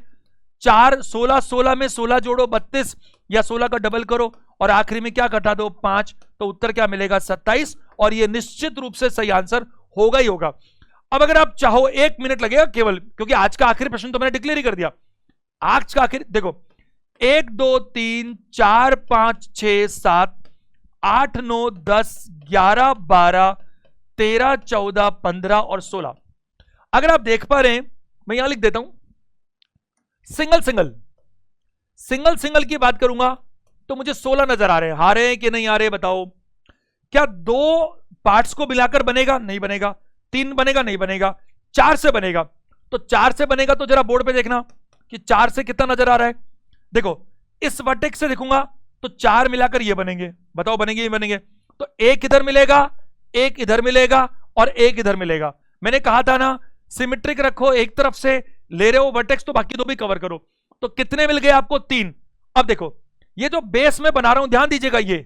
4 16, 16 में 16 जोड़ो 32, या 16 का डबल करो, और आखिरी में क्या घटा दो? 5। तो उत्तर क्या मिलेगा? 27, और ये निश्चित रूप से सही आंसर होगा ही होगा। अब अगर आप चाहो 1 मिनट लगेगा केवल, क्योंकि आज का आखिरी प्रश्न तो मैंने डिक्लेयर ही कर दिया। आज का आखिर देखो, 1 2 3 4 5 6 7 8 9 10 11 12 13 14 15 और 16। अगर आप देख पा रहे हैं, मैं यहां लिख देता हूं, सिंगल सिंगल सिंगल सिंगल की बात करूंगा तो मुझे 16 नजर आ रहे हैं। आ रहे हैं कि नहीं आ रहे बताओ? क्या 2 पार्ट्स को मिलाकर बनेगा? नहीं बनेगा। 3 बनेगा? नहीं बनेगा। 4 से बनेगा। तो 4 से बनेगा तो जरा बोर्ड पे देखना कि 4 से कितना नजर आ रहा है। देखो, इस वर्टेक्स से देखूंगा तो 4 मिलाकर ये बनेंगे, बताओ बनेंगे? ये बनेंगे। तो एक इधर मिलेगा, एक इधर मिलेगा, और एक इधर मिलेगा। मैंने कहा था ना, सिमेट्रिक रखो, एक तरफ से ले रहे हो वर्टेक्स तो बाकी 2 भी कवर करो। तो कितने मिल गए आपको? 3। अब देखो ये जो बेस में बना रहा हूं, ध्यान दीजिएगा, ये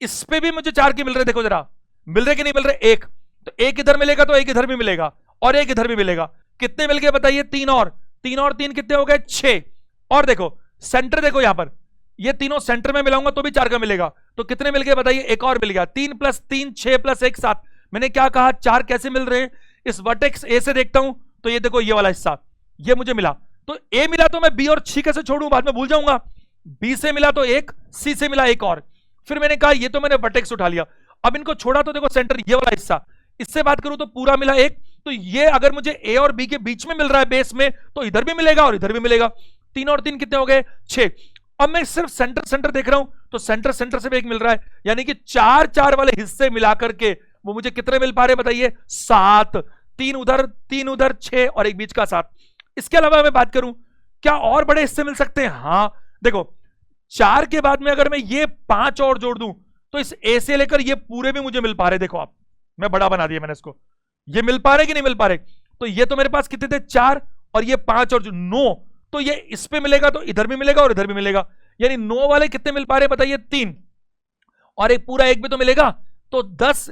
इस पे भी मुझे 4 के मिल रहे, देखो जरा मिल रहे कि नहीं मिल रहे, एक तो एक इधर मिलेगा तो एक इधर भी मिलेगा और एक इधर भी मिलेगा। कितने मिल गए बताइए, 3 और 3 कितने हो गए, 6। और देखो सेंटर, देखो यहां पर ये तीनों सेंटर में मिलाऊंगा तो भी 4 का मिलेगा, तो कितने मिल गए बताइए, एक और मिल गया। 3 + 3 6 + 1 7। मैंने क्या कहा, 4 कैसे मिल रहे हैं, इस वर्टेक्स ए से देखता हूं तो ये देखो ये वाला हिस्सा ये मुझे मिला, तो ए मिला तो मैं बी और सी कैसे छोड़ूं, बाद में भूल जाऊंगा। बी से मिला तो एक, सी से मिला एक और, फिर मैंने कहा ये तो मैंने वर्टेक्स उठा लिया, अब इनको छोड़ा तो देखो सेंटर ये वाला हिस्सा, इससे बात करूं तो पूरा मिला एक, तो ये अगर मुझे ए और बी के बीच में मिल रहा है बेस में, तो इधर भी मिलेगा और इधर भी मिलेगा। 3 और 3 कितने हो गए, 6। अब मैं सिर्फ सेंटर सेंटर देख रहा हूं तो सेंटर सेंटर से भी एक मिल रहा है, यानी कि 4 वाले हिस्से मिलाकर के वो मुझे कितने मिल पा रहे बताइए, 7। 3 उधर 6 और एक बीच का 7। इसके अलावा मैं बात करूं क्या और बड़े हिस्से मिल सकते हैं, हाँ देखो 4 के बाद में अगर मैं ये 5 और जोड़ दूं तो इस ए से लेकर ये पूरे भी मुझे मिल पा रहे, देखो आप मैं बड़ा बना दिया मैंने इसको, ये मिल पा रहे कि नहीं मिल पा रहे, तो ये तो मेरे पास कितने थे 4 और ये 5 और 9, तो ये इस पे मिलेगा तो इधर भी मिलेगा और इधर भी मिलेगा, यानी 9 वाले कितने मिल पा रहे बताइए, 3 और एक पूरा एक भी तो मिलेगा, तो 10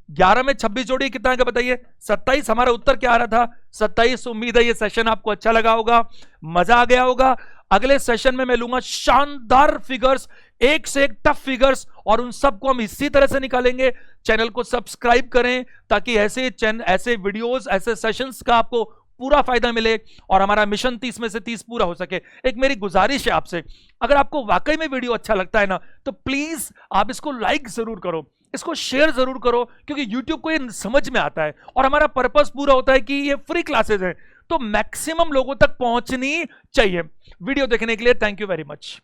11 में 26 जोड़ी कितना आएगा बताइए, 27। हमारा उत्तर क्या आ रहा था, 27। उम्मीद है ये सेशन आपको अच्छा लगा होगा, मजा आ गया होगा। अगले सेशन में मैं लूंगा शानदार फिगर्स, एक से एक टफ फिगर्स, और उन सबको हम इसी तरह से निकालेंगे। चैनल को सब्सक्राइब करें ताकि ऐसे वीडियोस, ऐसे सेशंस का आपको पूरा फायदा मिले और हमारा मिशन 30 में से 30 पूरा हो सके। एक मेरी गुजारिश है आपसे, अगर आपको वाकई में वीडियो अच्छा लगता है ना, तो प्लीज आप इसको लाइक जरूर करो, इसको शेयर जरूर करो, क्योंकि YouTube को ये समझ में आता है और हमारा पर्पस पूरा होता है कि ये फ्री क्लासेस हैं, तो मैक्सिमम लोगों तक पहुंचनी चाहिए। वीडियो देखने के लिए थैंक यू वेरी मच।